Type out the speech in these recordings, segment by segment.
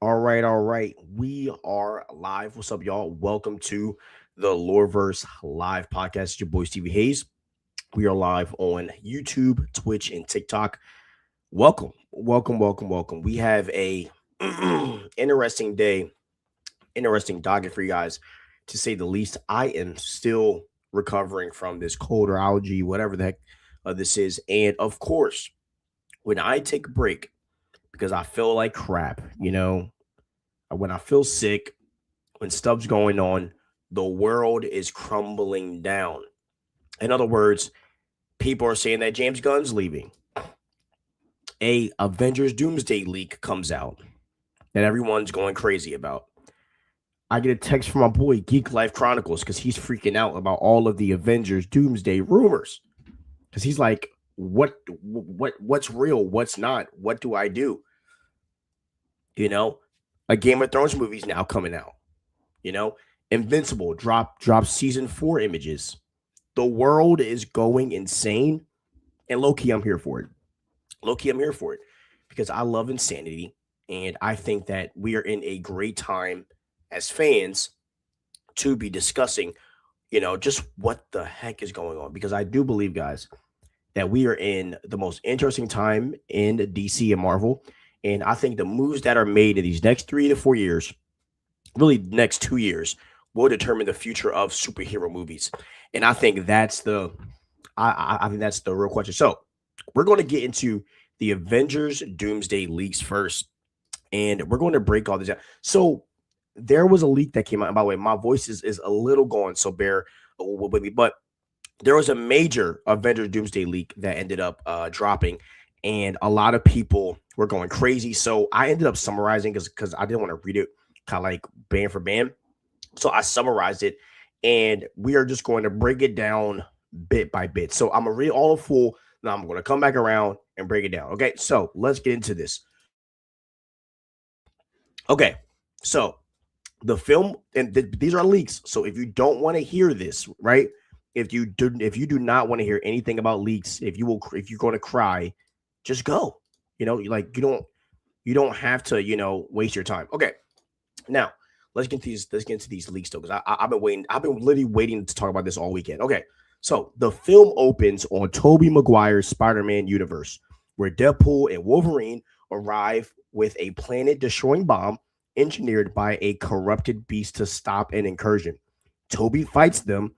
All right. We are live. What's up, y'all? Welcome to the Loreverse live podcast. It's your boy Stevie Hayes. We are live on YouTube, Twitch, and TikTok. Welcome. We have a interesting day, interesting docket for you guys, to say the least. I am still recovering from this cold or allergy, whatever the heck this is, and of course, when I take a break because I feel like crap, when I feel sick, when stuff's going on, the world is crumbling down. In other words, people are saying that James Gunn's leaving. A Avengers Doomsday leak comes out that everyone's going crazy about. I get a text from my boy Geek Life Chronicles because he's freaking out about all of the Avengers Doomsday rumors. Because he's like, what's real? What's not? What do I do? You know, a Game of Thrones movie's now coming out. You know, Invincible drop season 4 images. The world is going insane, and low key, I'm here for it. Low key, I'm here for it because I love insanity, and I think that we are in a great time as fans to be discussing, just what the heck is going on. Because I do believe, guys, that we are in the most interesting time in DC and Marvel, and I think the moves that are made in these next 3 to 4 years, really next 2 years, will determine the future of superhero movies. And I think I think that's the real question. So we're going to get into the Avengers Doomsday leaks first, and we're going to break all this down. So there was a leak that came out. And by the way, my voice is a little gone, so bear with me. But there was a major Avengers Doomsday leak that ended up dropping, and a lot of people were going crazy. So I ended up summarizing because I didn't want to read it kind of like band for band. So I summarized it, and we are just going to break it down bit by bit. So I'm gonna read all of full. Now I'm going to come back around and break it down. Okay, so let's get into this. Okay, so the film, and these are leaks. So if you don't want to hear this, right? If you do not want to hear anything about leaks, if you're going to cry, just go. You don't have to waste your time. Okay, now let's get into these leaks though, because I've been waiting. I've been literally waiting to talk about this all weekend. Okay, so the film opens on Tobey Maguire's Spider-Man universe, where Deadpool and Wolverine arrive with a planet-destroying bomb engineered by a corrupted beast to stop an incursion. Tobey fights them,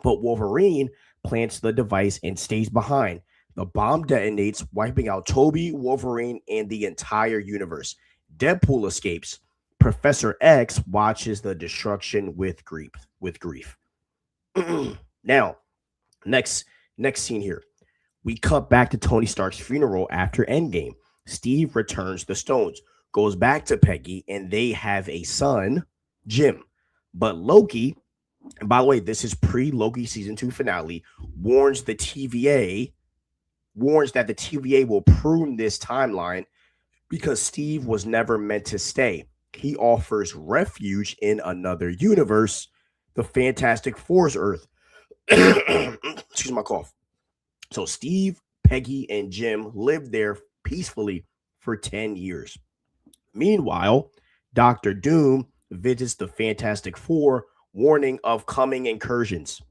but Wolverine plants the device and stays behind. The bomb detonates, wiping out Tobey, Wolverine, and the entire universe. Deadpool escapes. Professor X watches the destruction with grief. Now, next scene here. We cut back to Tony Stark's funeral after Endgame. Steve returns the stones, goes back to Peggy, and they have a son, Jim. But Loki, and by the way, this is pre-Loki season 2 finale, warns that the TVA will prune this timeline because Steve was never meant to stay. He offers refuge in another universe, the Fantastic Four's Earth. Excuse my cough. So Steve, Peggy, and Jim lived there peacefully for 10 years. Meanwhile, Doctor Doom visits the Fantastic Four, warning of coming incursions.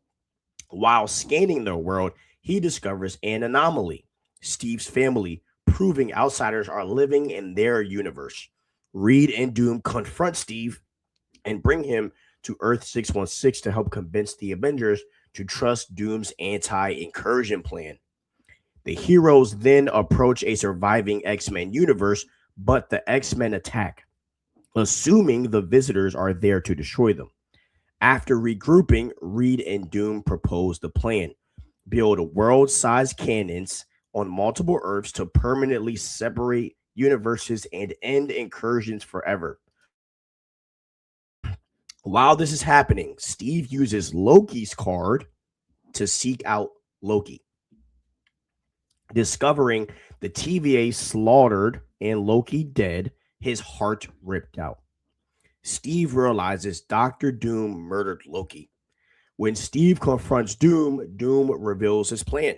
While scanning their world, he discovers an anomaly: Steve's family, proving outsiders are living in their universe. Reed and Doom confront Steve and bring him to Earth 616 to help convince the Avengers to trust Doom's anti-incursion plan. The heroes then approach a surviving X-Men universe, but the X-Men attack, assuming the visitors are there to destroy them. After regrouping, Reed and Doom propose the plan: build world-sized cannons on multiple Earths to permanently separate universes and end incursions forever. While this is happening, Steve uses Loki's card to seek out Loki. Discovering the TVA slaughtered and Loki dead, his heart ripped out. Steve realizes Doctor Doom murdered Loki. When Steve confronts Doom, Doom reveals his plan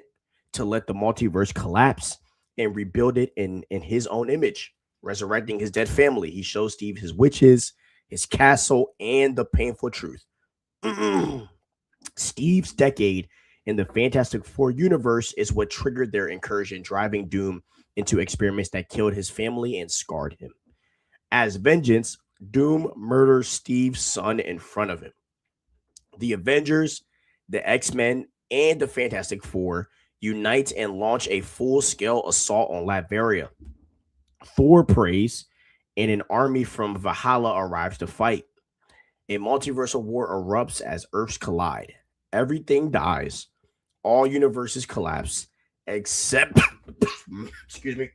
to let the multiverse collapse and rebuild it in his own image. resurrecting his dead family. He shows Steve his witches, his castle, and the painful truth. Steve's decade in the Fantastic Four universe is what triggered their incursion, driving Doom into experiments that killed his family and scarred him. As vengeance, Doom murders Steve's son in front of him. The Avengers, the X-Men, and the Fantastic Four unite and launch a full-scale assault on Latveria. Thor prays, and an army from Valhalla arrives to fight. A multiversal war erupts as Earths collide. Everything dies. All universes collapse, except excuse me.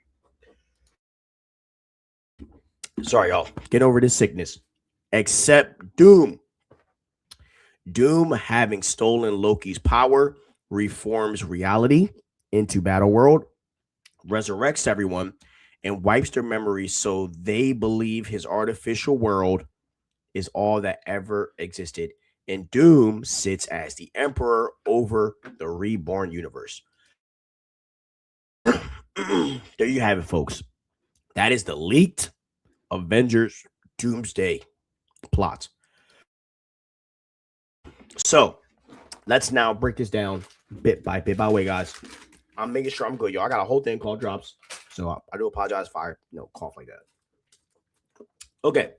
Sorry, y'all. Get over this sickness. Except Doom. Doom, having stolen Loki's power, reforms reality into Battleworld, resurrects everyone, and wipes their memories so they believe his artificial world is all that ever existed. And Doom sits as the emperor over the reborn universe. There you have it, folks. That is the leaked Avengers Doomsday plot. So let's now break this down bit by bit. By the way, guys, I'm making sure I'm good, y'all. I got a whole thing called drops, so I do apologize if I cough like that. Okay,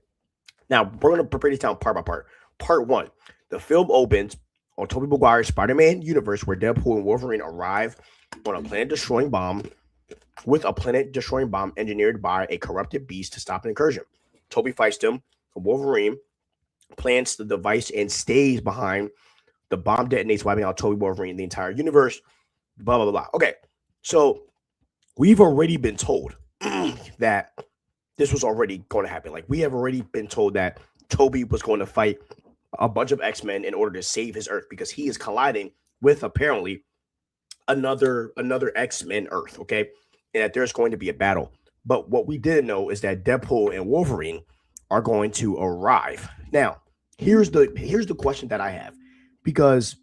now we're gonna break this down part by part. Part one: the film opens on Tobey Maguire's Spider-Man universe, where Deadpool and Wolverine arrive on a planet-destroying bomb engineered by a corrupted beast to stop an incursion. Tobey fights them. Wolverine plants the device and stays behind. The bomb detonates, wiping out Tobey, Wolverine, and the entire universe. Blah, blah, blah, blah. Okay, so we've already been told that this was already going to happen. Like, we have already been told that Tobey was going to fight a bunch of X-Men in order to save his Earth, because he is colliding with, apparently, another X-Men Earth, okay? And that there's going to be a battle. But what we didn't know is that Deadpool and Wolverine are going to arrive. Now, here's the question that I have, because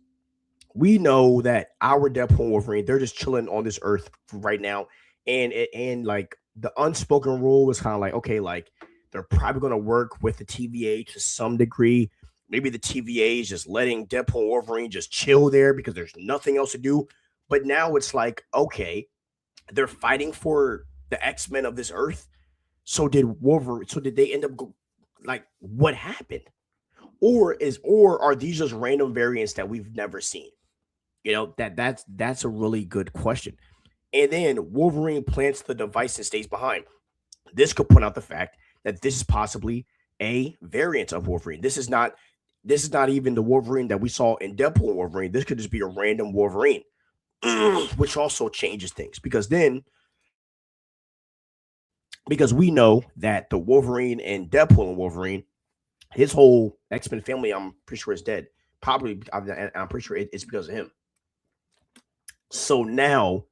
we know that our Deadpool and Wolverine, they're just chilling on this Earth right now, and like the unspoken rule was kind of like, okay, like they're probably going to work with the TVA to some degree. Maybe the TVA is just letting Deadpool and Wolverine just chill there because there's nothing else to do. But now it's like, okay, they're fighting for the X-Men of this Earth. So did they end up like, what happened? Or are these just random variants that we've never seen? You know, that's a really good question. And then Wolverine plants the device and stays behind. This could point out the fact that this is possibly a variant of Wolverine. This is not even the Wolverine that we saw in Deadpool and Wolverine. This could just be a random Wolverine, which also changes things, because we know that the Wolverine and Deadpool and Wolverine, his whole X-Men family, I'm pretty sure is dead. Probably, I'm pretty sure it's because of him. So now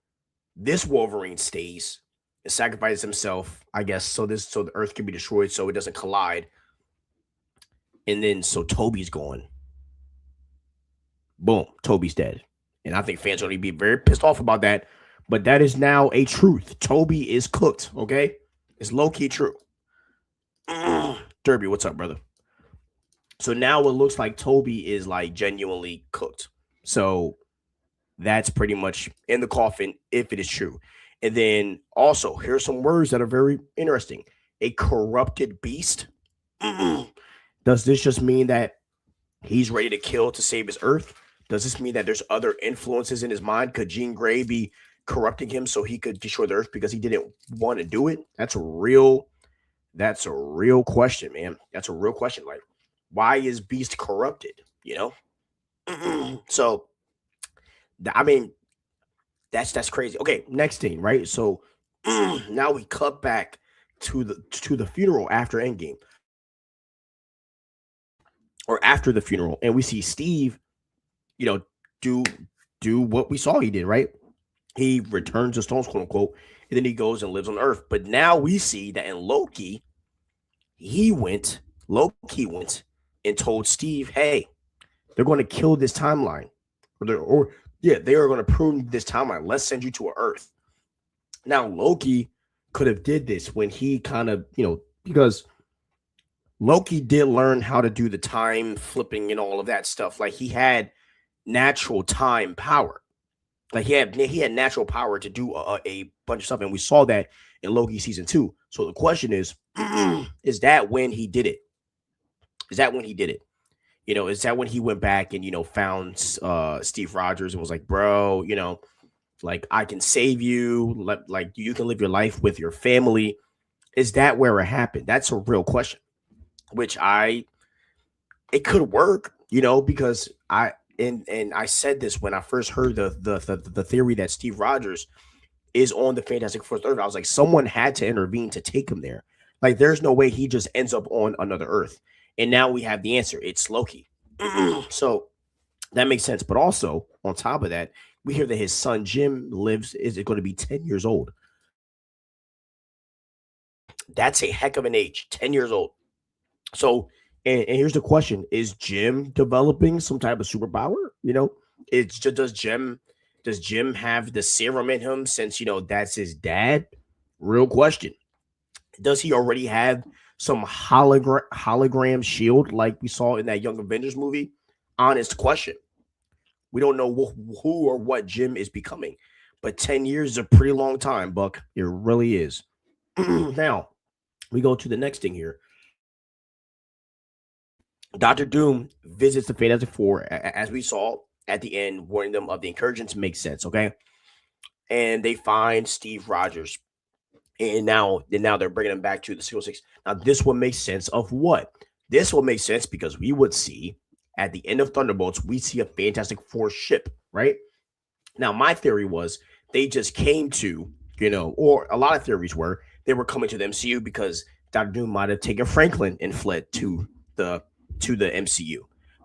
this Wolverine stays and sacrifices himself, I guess, so the Earth can be destroyed, so it doesn't collide. And then so Tobey's gone. Boom, Tobey's dead. And I think fans are going to be very pissed off about that. But that is now a truth. Tobey is cooked, okay? It's low-key true. Derby, what's up, brother? So now it looks like Tobey is like genuinely cooked. So that's pretty much in the coffin if it is true. And then also, here's some words that are very interesting. A corrupted beast. Does this just mean that he's ready to kill to save his Earth? Does this mean that there's other influences in his mind? Could Jean Grey be corrupting him so he could destroy the Earth because he didn't want to do it? That's a real question, man. That's a real question. Like, why is Beast corrupted? You know? So, I mean, that's crazy. Okay, next thing, right? So now we cut back to the funeral after Endgame, or after the funeral, and we see Steve, you know, do what we saw he did, right? He returns the stones, quote unquote, and then he goes and lives on Earth. But now we see that in Loki, Loki went and told Steve, hey, they're going to kill this timeline, they are going to prune this timeline. Let's send you to Earth. Now Loki could have did this when he kind of, because Loki did learn how to do the time flipping and all of that stuff. Like he had natural time power. Like he had natural power to do a bunch of stuff, and we saw that in Loki season 2. So the question is that when he did it? Is that when he did it? Is that when he went back and found Steve Rogers and was like, bro, like I can save you, like you can live your life with your family. Is that where it happened? That's a real question. Which it could work, because and I said this when I first heard the theory that Steve Rogers is on the Fantastic Fourth Earth. I was like, someone had to intervene to take him there. Like, there's no way he just ends up on another Earth. And now we have the answer. It's Loki. So that makes sense. But also, on top of that, we hear that his son Jim is going to be 10 years old. That's a heck of an age, 10 years old. So, and here's the question: is Jim developing some type of superpower? It's just does Jim have the serum in him since that's his dad? Real question. Does he already have some hologram shield like we saw in that Young Avengers movie? Honest question. We don't know who or what Jim is becoming, but 10 years is a pretty long time, Buck. It really is. Now, we go to the next thing here. Dr. Doom visits the Fantastic Four, as we saw at the end, warning them of the incursions. Makes sense, okay? And they find Steve Rogers. And now they're bringing him back to the 606. Now, this will make sense of what? This will make sense because we would see at the end of Thunderbolts, we see a Fantastic Four ship, right? Now, my theory was they just came to, or a lot of theories were they were coming to the MCU because Dr. Doom might have taken Franklin and fled to the MCU.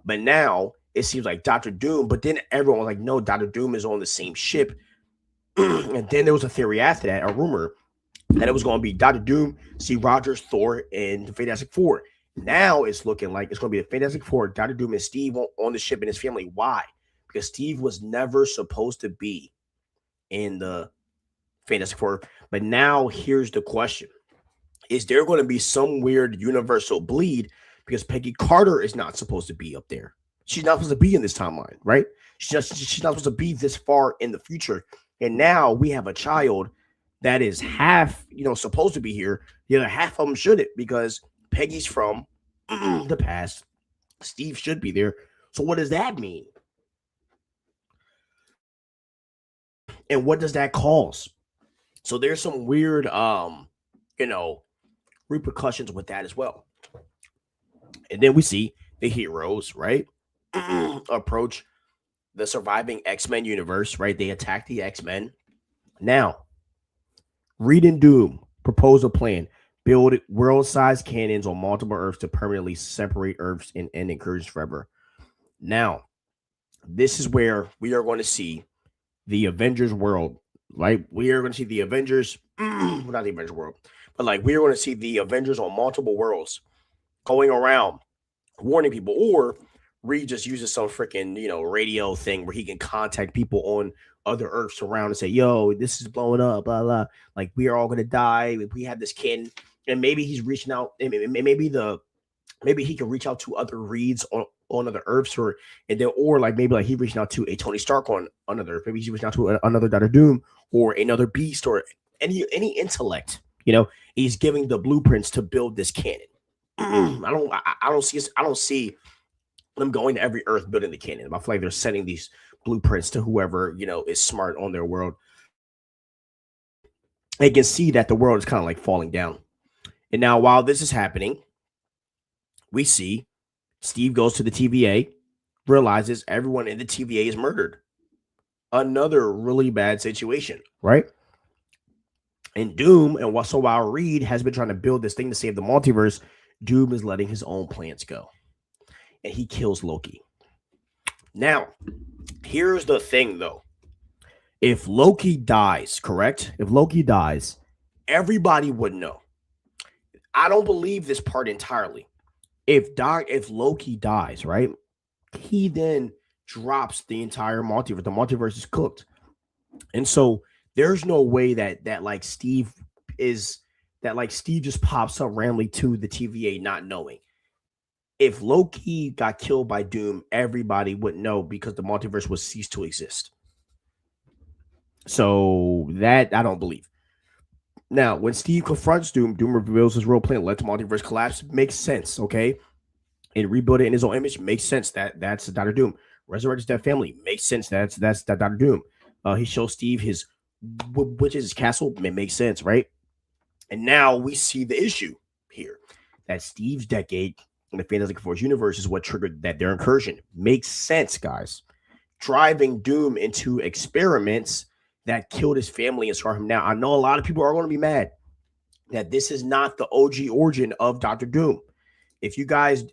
But now it seems like Dr. Doom, but then everyone was like, no, Dr. Doom is on the same ship. And then there was a theory after that, a rumor that it was going to be Dr. Doom, Steve Rogers, Thor, and the Fantastic Four. Now it's looking like it's going to be the Fantastic Four, Dr. Doom, and Steve on the ship and his family. Why? Because Steve was never supposed to be in the Fantastic Four. But now here's the question. Is there going to be some weird universal bleed? Because Peggy Carter is not supposed to be up there. She's not supposed to be in this timeline, right? She's not supposed to be this far in the future. And now we have a child that is half, supposed to be here. The other half of them shouldn't, because Peggy's from the past. Steve should be there. So what does that mean? And what does that cause? So there's some weird, repercussions with that as well. And then we see the heroes, right, approach the surviving X-Men universe, right? They attack the X-Men. Now, Reed and Doom propose a plan. Build world-sized cannons on multiple Earths to permanently separate Earths and end incursions forever. Now, this is where we are going to see the Avengers world, right? We are going to see the Avengers, not the Avengers world, but like we are going to see the Avengers on multiple worlds going around warning people, or Reed just uses some freaking, radio thing where he can contact people on other Earths around and say, yo, this is blowing up, blah, blah. Like, we are all going to die. We have this kid. And maybe he's reaching out. Maybe he can reach out to other Reeds on other Earths, or maybe like he reaching out to a Tony Stark on another Earth. Maybe he's reaching out to another Doctor Doom or another Beast or any intellect. He's giving the blueprints to build this cannon. I don't see them going to every Earth building the cannon. I feel like they're sending these blueprints to whoever is smart on their world. They can see that the world is kind of like falling down. And now, while this is happening, we see Steve goes to the TVA, realizes everyone in the TVA is murdered. Another really bad situation, right? And Doom, and so while Reed has been trying to build this thing to save the multiverse, Doom is letting his own plans go. And he kills Loki. Now, here's the thing, though. If Loki dies, correct? If Loki dies, everybody would know. I don't believe this part entirely. If Loki dies, right, he then drops the entire multiverse. The multiverse is cooked. And so there's no way that like Steve is that like Steve just pops up randomly to the TVA not knowing. If Loki got killed by Doom, everybody would know because the multiverse would cease to exist. So that I don't believe. Now, when Steve confronts Doom, Doom reveals his real plan. Let the multiverse collapse. Makes sense, okay? And rebuild it in his own image makes sense. That's Doctor Doom. Resurrects that family makes sense. That's that Doctor Doom. He shows Steve his which is his castle. It makes sense, right? And now we see the issue here that Steve's decade in the Fantastic Four's universe is what triggered that their incursion. Makes sense, guys. Driving Doom into experiments that killed his family and scarred him. Now, I know a lot of people are going to be mad that this is not the OG origin of Doctor Doom. If you guys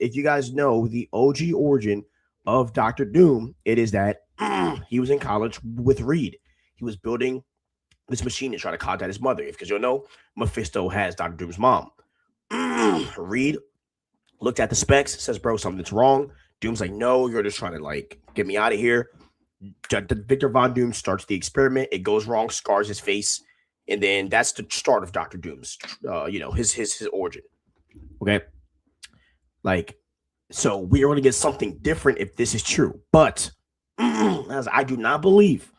know the OG origin of Doctor Doom, it is that he was in college with Reed. He was building this machine to try to contact his mother. Because you'll know, Mephisto has Doctor Doom's mom. Reed looked at the specs, says, bro, something's wrong. Doom's like, no, you're just trying to like get me out of here. Victor Von Doom starts the experiment. It goes wrong, scars his face, and then that's the start of Doctor Doom's, his origin. Okay, like, so we are going to get something different if this is true. But as I do not believe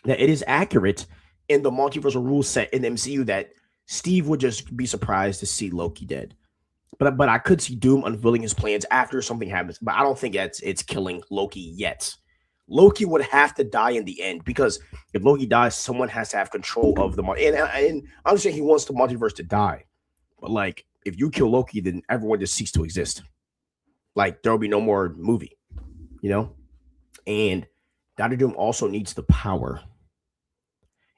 that it is accurate in the multiversal rule set in the MCU that Steve would just be surprised to see Loki dead. But I could see Doom unveiling his plans after something happens. But I don't think it's killing Loki yet. Loki would have to die in the end because if Loki dies, someone has to have control of the multiverse. And I understand he wants the multiverse to die, but like if you kill Loki, then everyone just ceases to exist. Like there will be no more movie, And Doctor Doom also needs the power,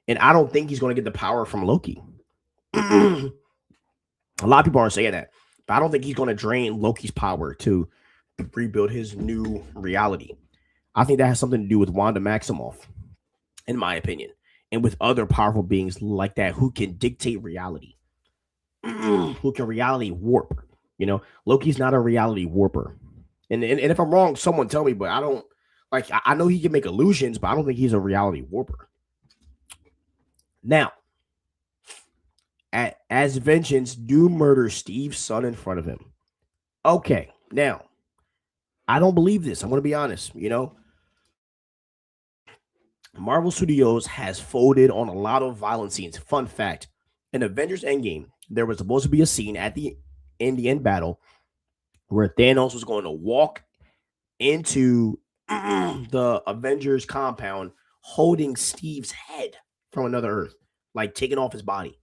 and I don't think he's going to get the power from Loki. A lot of people aren't saying that, but I don't think he's going to drain Loki's power to rebuild his new reality. I think that has something to do with Wanda Maximoff, in my opinion, and with other powerful beings like that who can dictate reality, who can reality warp. Loki's not a reality warper. And if I'm wrong, someone tell me, but I don't like, I know he can make illusions, but I don't think he's a reality warper. Now, as vengeance, Doom murders Steve's son in front of him. Okay, now, I don't believe this. I'm going to be honest, Marvel Studios has folded on a lot of violent scenes. Fun fact, in Avengers Endgame, there was supposed to be a scene in the end battle where Thanos was going to walk into the Avengers compound holding Steve's head from another Earth, like taking off his body.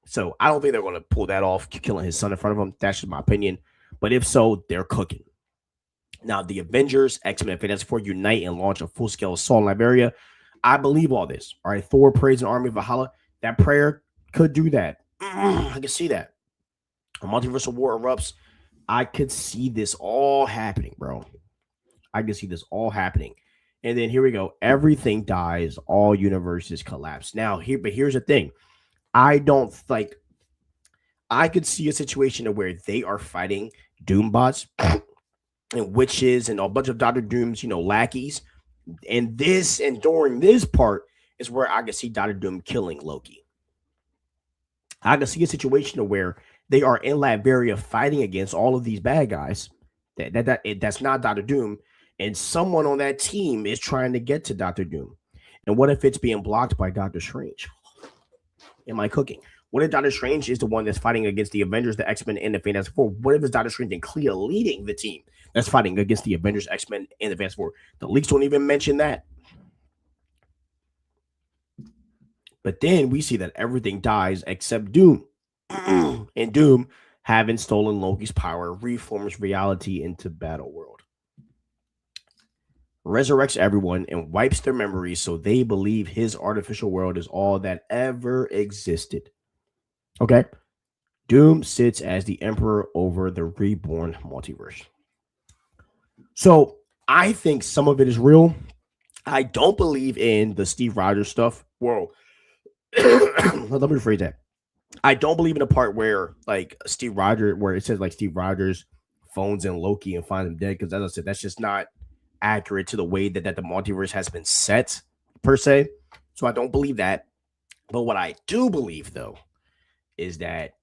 So I don't think they're going to pull that off, killing his son in front of him. That's just my opinion. But if so, they're cooking. Now, the Avengers, X-Men, and Fantastic Four unite and launch a full-scale assault in Liberia. I believe all this. All right, Thor prays an army of Valhalla. That prayer could do that. I can see that. A multiversal war erupts. I could see this all happening, bro. I can see this all happening. And then here we go. Everything dies. All universes collapse. Now, here's the thing. I don't like. I could see a situation where they are fighting Doombots and witches and a bunch of Doctor Doom's, lackeys. And during this part is where I can see Doctor Doom killing Loki. I can see a situation where they are in Latveria fighting against all of these bad guys. That's not Doctor Doom, and someone on that team is trying to get to Doctor Doom. And what if it's being blocked by Doctor Strange? Am I cooking? What if Doctor Strange is the one that's fighting against the Avengers, the X-Men, and the Fantastic Four? What if it's Doctor Strange and Clea leading the team that's fighting against the Avengers, X-Men, and the Fantastic Four? The leaks don't even mention that. But then we see that everything dies except Doom. And Doom, having stolen Loki's power, reforms reality into Battleworld. Resurrects everyone and wipes their memories so they believe his artificial world is all that ever existed. Okay? Doom sits as the emperor over the reborn multiverse. So I think some of it is real. I don't believe in the Steve Rogers stuff. Whoa. Let me rephrase that. I don't believe in the part where like Steve Rogers, where it says like Steve Rogers phones in Loki and finds him dead. Because as I said, that's just not accurate to the way that the multiverse has been set per se. So I don't believe that. But what I do believe though is that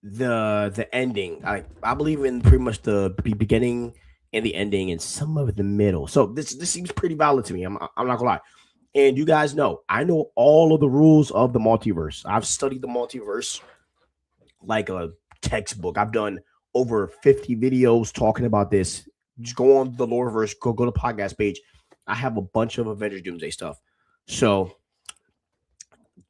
the ending. I believe in pretty much the beginning and the ending and some of the middle. So this seems pretty valid to me. I'm not gonna lie. And you guys know I know all of the rules of the multiverse. I've studied the multiverse like a textbook. I've done over 50 videos talking about this. Just go on the Loreverse, go to the podcast page. I have a bunch of Avengers Doomsday stuff. So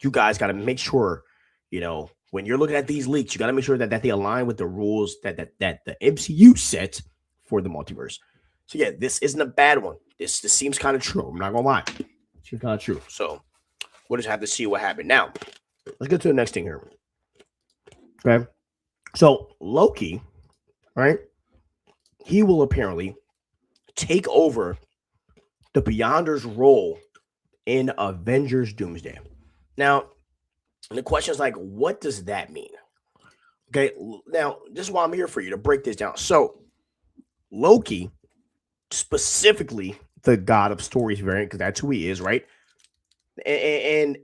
you guys got to make sure, when you're looking at these leaks, you got to make sure that they align with the rules that the MCU set for the multiverse. So yeah, this isn't a bad one. This seems kind of true. I'm not gonna lie, it seems kind of true. So we'll just have to see what happened. Now, let's get to the next thing here. Okay, so Loki, right? He will apparently take over the Beyonders' role in Avengers Doomsday. Now, the question is like, what does that mean? Okay, now this is why I'm here for you to break this down. So, Loki, specifically the God of Stories variant, because that's who he is, right? And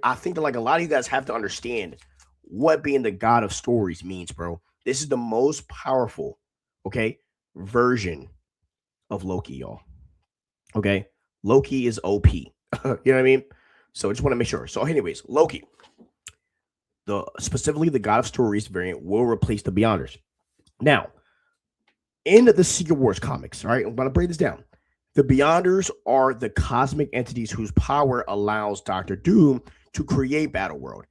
I think that like a lot of you guys have to understand what being the God of Stories means, bro. This is the most powerful, okay, version of Loki, y'all. Okay, Loki is OP. You know what I mean? So I just want to make sure. So, anyways, Loki, specifically the God of Stories variant, will replace the Beyonders. Now, in the Secret Wars comics, all right, I'm going to break this down. The Beyonders are the cosmic entities whose power allows Doctor Doom to create Battleworld.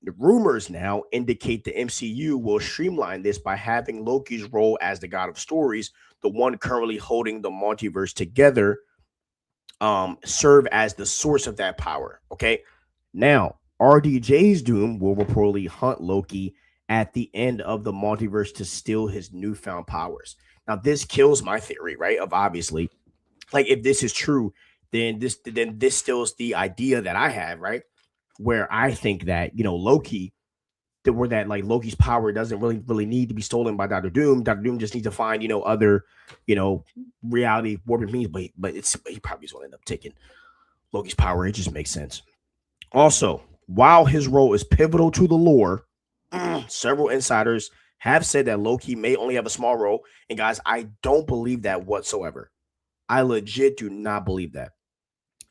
The rumors now indicate the MCU will streamline this by having Loki's role as the God of Stories, the one currently holding the multiverse together, serve as the source of that power. Okay. Now, RDJ's Doom will reportedly hunt Loki at the end of the multiverse to steal his newfound powers. Now, this kills my theory, right? Of obviously, like if this is true, then this steals the idea that I have, right? Where I think that Loki, that like Loki's power doesn't really need to be stolen by Doctor Doom. Doctor Doom just needs to find other reality warping means, but he probably is going to end up taking Loki's power. It just makes sense. Also, while his role is pivotal to the lore, several insiders have said that Loki may only have a small role. And guys, I don't believe that whatsoever. I legit do not believe that.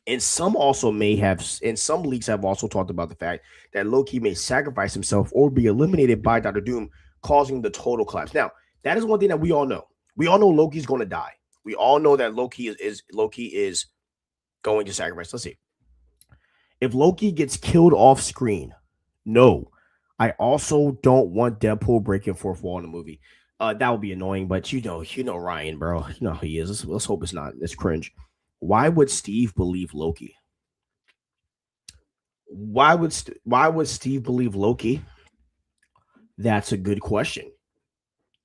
And some leaks have also talked about the fact that Loki may sacrifice himself or be eliminated by Doctor Doom, causing the total collapse. Now, that is one thing that we all know. We all know Loki's going to die. We all know that Loki is going to sacrifice. Let's see. If Loki gets killed off screen, no. I also don't want Deadpool breaking fourth wall in the movie. That would be annoying, but you know Ryan, bro. You know who he is. Let's hope it's not. It's cringe. Why would Steve believe Loki? Why would Steve believe Loki? That's a good question.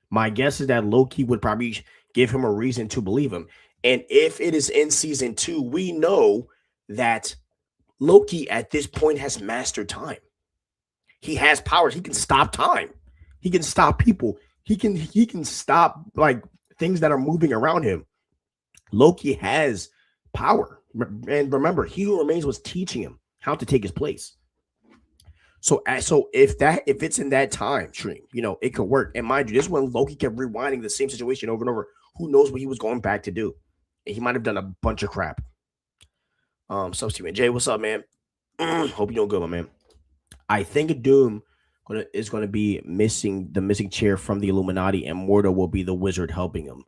My guess is that Loki would probably give him a reason to believe him. And if it is in season 2, we know that Loki at this point has mastered time. He has powers. He can stop time. He can stop people. He can stop like things that are moving around him. Loki has power. And remember, He Who Remains was teaching him how to take his place. So if it's in that time stream, it could work. And mind you, this is when Loki kept rewinding the same situation over and over. Who knows what he was going back to do? And he might have done a bunch of crap. Substitute Jay, what's up, man? Hope you're doing good, my man. I think Doom is going to be missing the missing chair from the Illuminati, and Mordo will be the wizard helping him.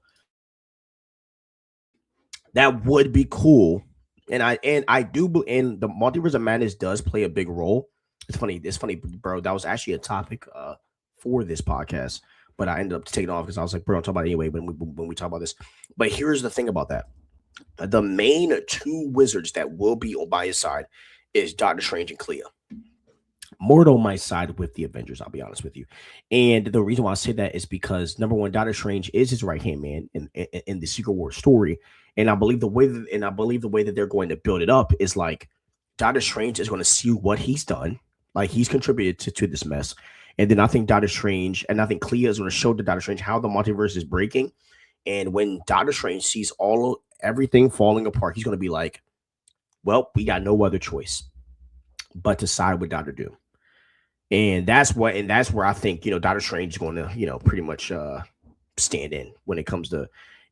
That would be cool. And I do, and the Multiverse of Madness does play a big role. It's funny, bro. That was actually a topic for this podcast, but I ended up taking off because I was like, bro, I'll talk about it anyway when we talk about this. But here's the thing about that. The main 2 wizards that will be by his side is Doctor Strange and Clea. Mordo might side with the Avengers, I'll be honest with you. And the reason why I say that is because, number one, Doctor Strange is his right-hand man in the Secret Wars story. And I believe the way that they're going to build it up is like Doctor Strange is going to see what he's done, like he's contributed to this mess. And then I think Doctor Strange, and I think Clea is going to show to Doctor Strange how the multiverse is breaking. And when Doctor Strange sees everything falling apart, he's going to be like, well, we got no other choice but to side with Doctor Doom. And that's where I think, Doctor Strange is going to, pretty much stand in when it comes to.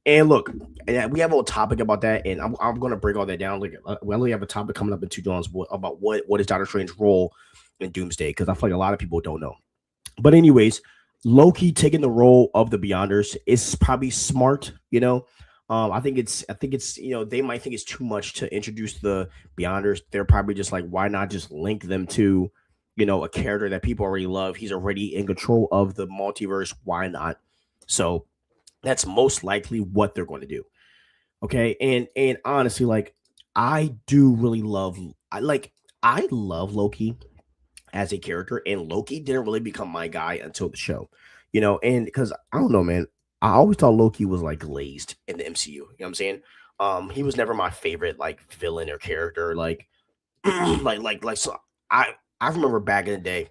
And look, we have a whole topic about that, and I'm going to break all that down. Like, we only have a topic coming up in 2 days about what is Doctor Strange's role in Doomsday, because I feel like a lot of people don't know. But anyways, Loki taking the role of the Beyonders is probably smart. I think it's they might think it's too much to introduce the Beyonders. They're probably just like, why not just link them to, a character that people already love. He's already in control of the multiverse. Why not? So that's most likely what they're going to do. Okay, and honestly, like, I do really I love Loki as a character, and Loki didn't really become my guy until the show, and because I don't know, man, I always thought Loki was like glazed in the MCU. You know what I'm saying? He was never my favorite like villain or character, like so. I remember back in the day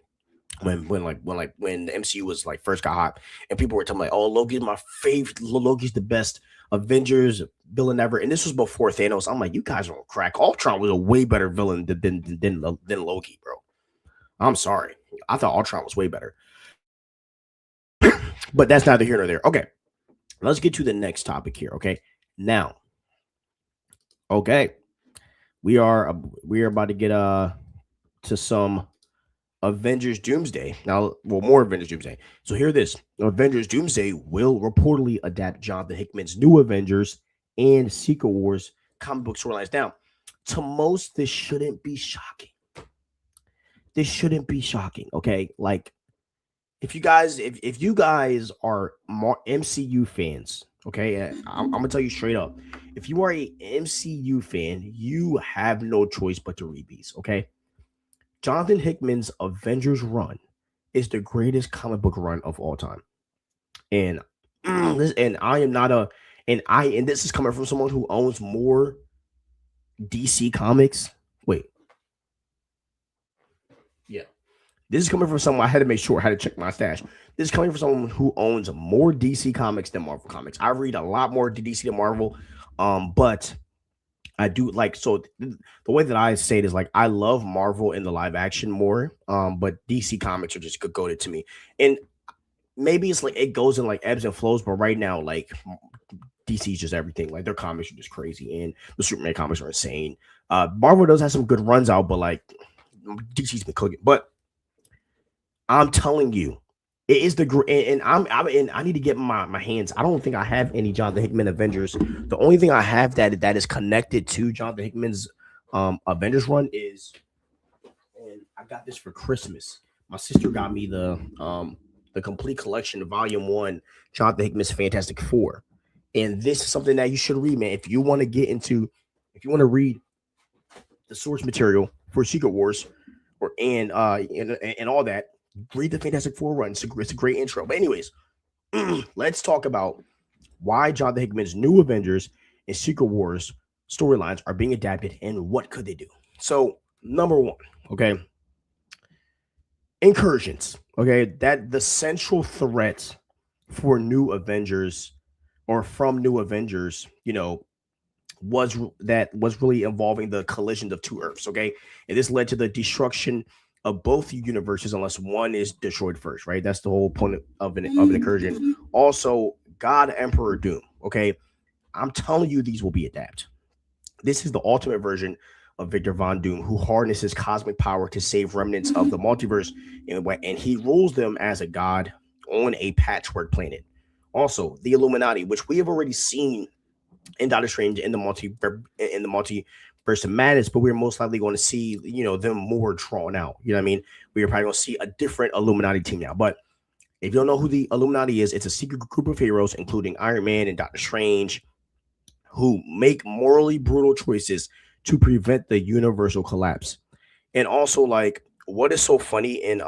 when the MCU was like first got hot, and people were telling me like, "Oh, Loki's my favorite. Loki's the best Avengers villain ever." And this was before Thanos. I'm like, you guys are on crack. Ultron was a way better villain than Loki, bro. I'm sorry. I thought Ultron was way better, but that's neither here nor there. Okay, let's get to the next topic here. Okay, now, okay, we are about to get to some Avengers Doomsday. Now, well, more Avengers Doomsday. So hear this. Avengers Doomsday will reportedly adapt Jonathan Hickman's new Avengers and Secret Wars comic book storylines. Now, to most, this shouldn't be shocking. This shouldn't be shocking, okay? Like, if you guys are more MCU fans, okay, I'm gonna tell you straight up, if you are a MCU fan, you have no choice but to read these, okay? Jonathan Hickman's Avengers run is the greatest comic book run of all time. And I am not a and this is coming from someone who owns more DC comics. Wait. Yeah. This is coming from someone. I had to make sure I had to check my stash. This is coming from someone who owns more DC comics than Marvel comics. I read a lot more DC than Marvel. But I do like, so the way that I say it is like, I love Marvel in the live action more, but DC comics are just good goated to me. And maybe it's like it goes in like ebbs and flows, but right now, like, DC is just everything. Like, their comics are just crazy, and the Superman comics are insane. Marvel does have some good runs out, but like, DC's been cooking. But I'm telling you, it is the great, and I need to get my hands. I don't think I have any Jonathan Hickman Avengers. The only thing I have that is connected to Jonathan Hickman's Avengers run is, and I got this for Christmas. My sister got me the complete collection, Volume 1, Jonathan Hickman's Fantastic Four, and this is something that you should read, man. If you want to if you want to read the source material for Secret Wars, and all that, read the Fantastic Four run. It's a great intro. But anyways, let's talk about why Jonathan Hickman's new Avengers and Secret Wars storylines are being adapted and what could they do. So, number one, okay, incursions. Okay, that the central threat for new Avengers, or from new Avengers, was really involving the collisions of two Earths. Okay, and this led to the destruction of both universes unless one is destroyed first, right? That's the whole point of an incursion. Also, God Emperor Doom. Okay, I'm telling you, these will be adapted. This is the ultimate version of Victor Von Doom, who harnesses cosmic power to save remnants of the multiverse, and he rules them as a god on a patchwork planet. Also, the Illuminati, which we have already seen in Doctor Strange in the multiverse of madness, but we're most likely going to see, them more drawn out. You know what I mean? We're probably going to see a different Illuminati team now. But if you don't know who the Illuminati is, it's a secret group of heroes, including Iron Man and Doctor Strange, who make morally brutal choices to prevent the universal collapse. And also, like, what is so funny and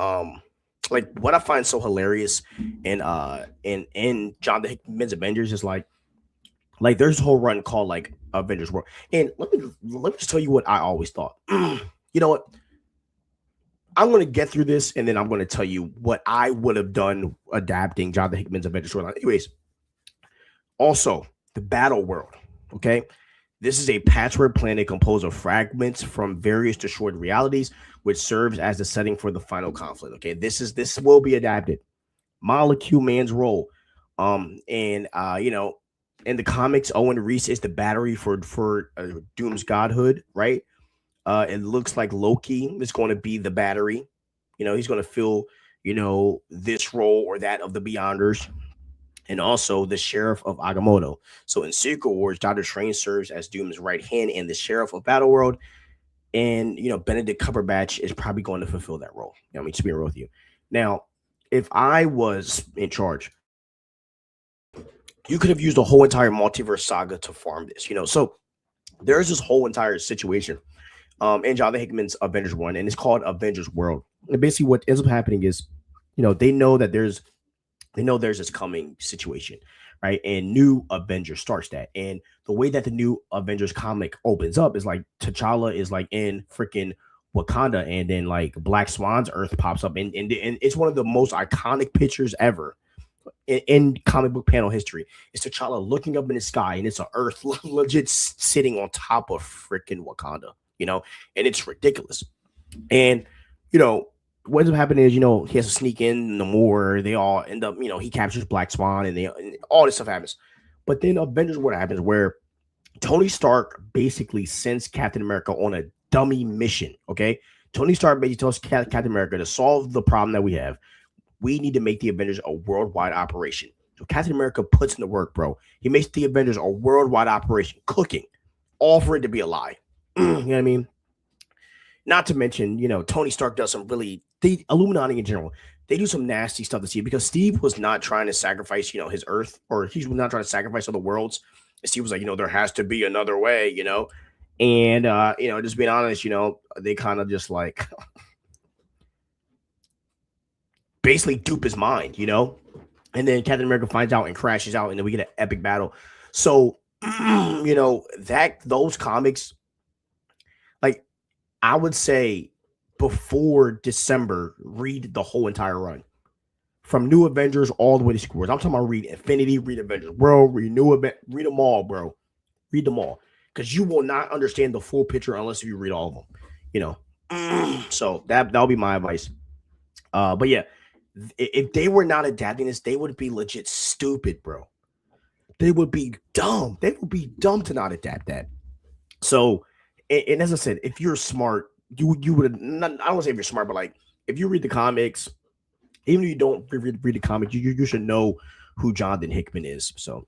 like what I find so hilarious in Jonathan Hickman's Avengers is like there's a whole run called like Avengers World. And let me just tell you what I always thought. You know what? I'm going to get through this, and then I'm going to tell you what I would have done adapting Jonathan Hickman's Avengers storyline. Anyways, also the Battleworld. Okay, This is a patchwork planet composed of fragments from various destroyed realities, which serves as the setting for the final conflict. Okay, this will be adapted. Molecule Man's role, and in the comics, Owen Reese is the battery for Doom's godhood, right? It looks like Loki is going to be the battery. He's going to fill this role or that of the Beyonders, and also the Sheriff of Agamotto. So in Secret Wars, Doctor Strange serves as Doom's right hand and the Sheriff of Battleworld. And Benedict Cumberbatch is probably going to fulfill that role. To be real with you. Now, if I was in charge, you could have used a whole entire multiverse saga to farm this. So there's this whole entire situation in Jonathan Hickman's Avengers 1, and it's called Avengers World. And basically what ends up happening is, they know that there's this coming situation, right? And New Avengers starts that. And the way that the New Avengers comic opens up is like T'Challa is like in freaking Wakanda, and then like Black Swan's Earth pops up, and it's one of the most iconic pictures ever in comic book panel history. It's T'Challa looking up in the sky, and it's an Earth legit sitting on top of freaking Wakanda, and it's ridiculous. And what ends up happening is, he has to sneak in the more. They all end up, he captures Black Swan, and all this stuff happens. But then Avengers, what happens where Tony Stark basically sends Captain America on a dummy mission. Okay, Tony Stark basically tells Captain America to solve the problem that we have. We need to make the Avengers a worldwide operation. So Captain America puts in the work, bro. He makes the Avengers a worldwide operation, cooking, all for it to be a lie. You know what I mean? Not to mention, Tony Stark does some really, the Illuminati in general, they do some nasty stuff to Steve, because Steve was not trying to sacrifice, his Earth, or he was not trying to sacrifice other worlds. And Steve was like, there has to be another way, And, just being honest, they kind of just like basically dupe his mind, And then Captain America finds out and crashes out, and then we get an epic battle. So, those comics, like, I would say before December, read the whole entire run. From New Avengers all the way to Secret Wars. I'm talking about read Infinity, read Avengers World, read read them all, bro. Read them all. Because you will not understand the full picture unless you read all of them. So that'll be my advice. But yeah, if they were not adapting this, they would be legit stupid, bro. They would be dumb. They would be dumb to not adapt that. So, and as I said, if you're smart, you would not. I don't want to say if you're smart, but like if you read the comics, even if you don't read the comics, you should know who Jonathan Hickman is. So,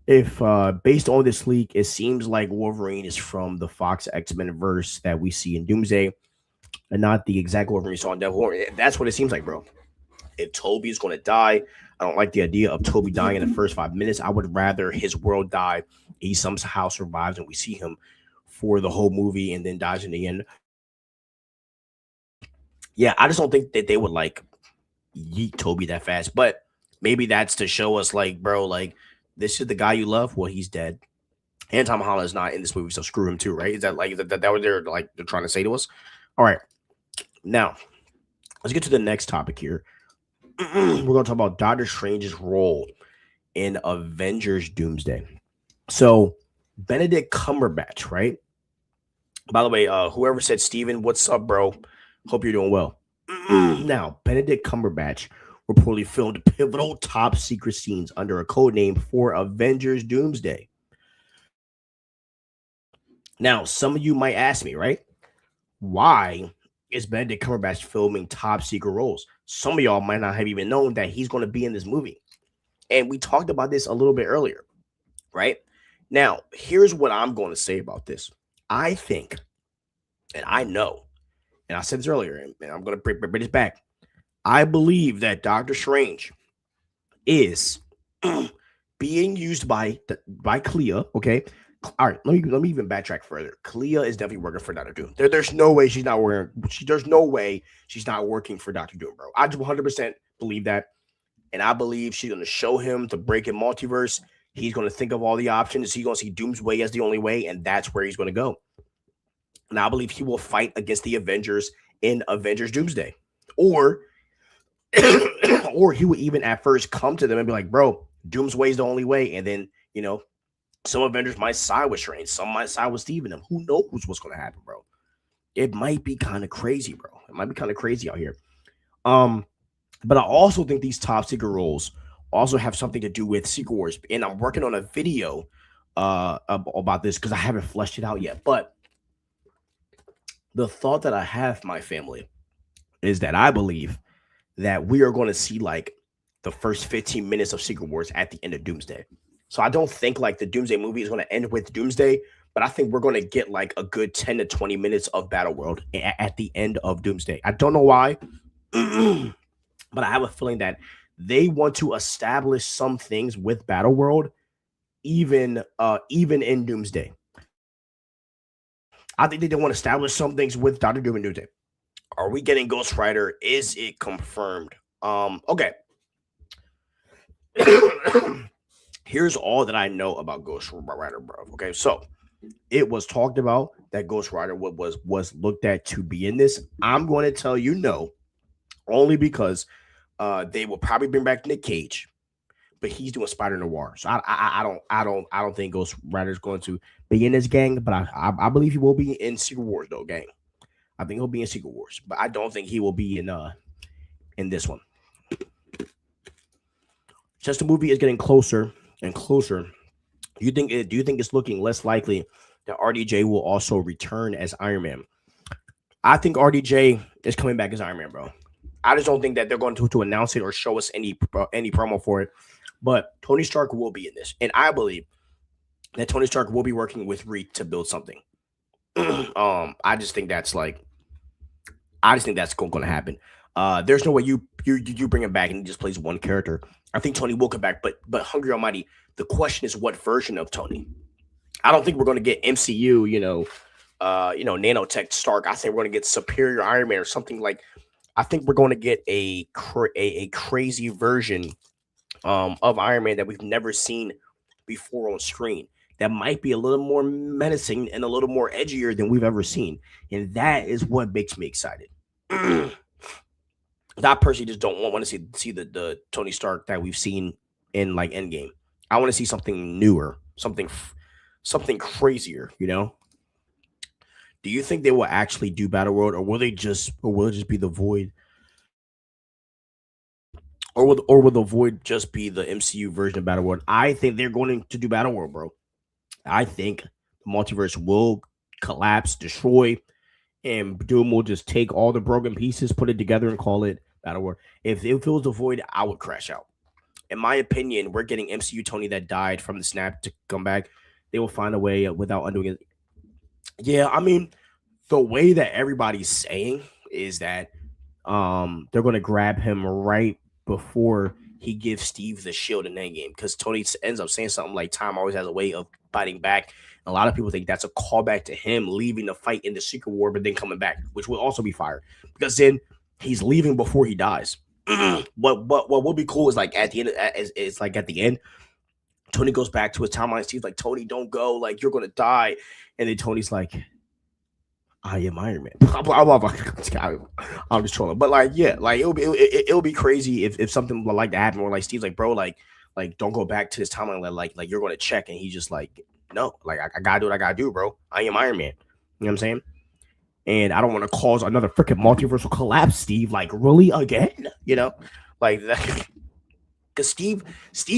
if based on this leak, it seems like Wolverine is from the Fox X-Men verse that we see in Doomsday, and not the exact Wolverine we saw in Devil. That's what it seems like, bro. If Toby is going to die, I don't like the idea of Toby dying in the first 5 minutes. I would rather his world die. He somehow survives, and we see him for the whole movie, and then dies in the end. Yeah, I just don't think that they would like yeet Toby that fast. But maybe that's to show us, like, bro, like this is the guy you love. Well, he's dead. And Tom Holland is not in this movie, so screw him too, right? Is that like that what they're trying to say to us? All right, now let's get to the next topic here. We're going to talk about Doctor Strange's role in Avengers Doomsday. So Benedict Cumberbatch, right? By the way, whoever said Steven, what's up, bro? Hope you're doing well. Now, Benedict Cumberbatch reportedly filmed pivotal top secret scenes under a code name for Avengers Doomsday. Now, some of you might ask me, right? Why is Benedict Cumberbatch filming top secret roles? Some of y'all might not have even known that he's going to be in this movie. And we talked about this a little bit earlier, right? Now, here's what I'm going to say about this. I think, and I know, and I said this earlier, and I'm going to bring this back. I believe that Doctor Strange is being used by Clea, okay? All right, let me even backtrack further. Clea is definitely working for Doctor Doom. There's no way she's not working. There's no way she's not working for Doctor Doom, bro. I 100% believe that, and I believe she's going to show him to break in multiverse. He's going to think of all the options. He's going to see Doom's way as the only way, and that's where he's going to go. And I believe he will fight against the Avengers in Avengers Doomsday, or or he would even at first come to them and be like, "Bro, Doom's way is the only way," and then Some Avengers might side with Strange. Some might side with Steve and them. Who knows what's going to happen, bro? It might be kind of crazy, bro. It might be kind of crazy out here. Um, but I also think these top secret roles also have something to do with Secret Wars, and I'm working on a video about this because I haven't fleshed it out yet. But the thought that I have, my family, is that I believe that we are going to see like the first 15 minutes of Secret Wars at the end of Doomsday. So I don't think like the Doomsday movie is going to end with Doomsday, but I think we're going to get like a good 10 to 20 minutes of Battleworld at the end of Doomsday. I don't know why, but I have a feeling that they want to establish some things with Battleworld, even in Doomsday. I think they want to establish some things with Doctor Doom and Doomsday. Are we getting Ghost Rider? Is it confirmed? Okay. Here's all that I know about Ghost Rider, bro. Okay, so it was talked about that Ghost Rider was looked at to be in this. I'm going to tell you no, only because they will probably bring back Nick Cage, but he's doing Spider Noir, so I don't think Ghost Rider is going to be in this gang, but I believe he will be in Secret Wars though, gang. I think he'll be in Secret Wars, but I don't think he will be in this one. Just the movie is getting closer and closer. Do you think it's looking less likely that RDJ will also return as Iron Man? I think RDJ is coming back as Iron Man, bro. I just don't think that they're going to announce it or show us any promo for it. But Tony Stark will be in this, and I believe that Tony Stark will be working with Reed to build something. I just think that's going to happen. There's no way you bring him back and he just plays one character. I think Tony will come back, but Hungry Almighty, the question is what version of Tony? I don't think we're going to get MCU, nanotech Stark. I think we're going to get Superior Iron Man or something like. I think we're going to get a crazy version of Iron Man that we've never seen before on screen. That might be a little more menacing and a little more edgier than we've ever seen, and that is what makes me excited. I personally just don't want to see the Tony Stark that we've seen in like Endgame. I want to see something newer, something crazier. Do you think they will actually do Battleworld, or will it just be the Void? Or will the Void just be the MCU version of Battleworld? I think they're going to do Battleworld, bro. I think the multiverse will collapse, destroy, and Doom will just take all the broken pieces, put it together, and call it Battleworld. If it was the Void, I would crash out. In my opinion, we're getting MCU Tony that died from the snap to come back. They will find a way without undoing it. Yeah, I mean, the way that everybody's saying is that they're going to grab him right before he gives Steve the shield in Endgame, because Tony ends up saying something like time always has a way of fighting back. A lot of people think that's a callback to him leaving the fight in the Secret War, but then coming back, which will also be fire, because then he's leaving before he dies. What will be cool is like at the end, it's like at the end, Tony goes back to his timeline. Steve's like, Tony, don't go, like you're gonna die, and then Tony's like, I am Iron Man. I'm just trolling, but like, yeah, like it'll be crazy if something like that happened, where like Steve's like, bro, like don't go back to this timeline, like you're gonna check, and he's just like, no, like I gotta do what I gotta do, bro. I am Iron Man. You know what I'm saying? And I don't want to cause another freaking multiversal collapse, Steve. Like, really again? Like that. Because Steve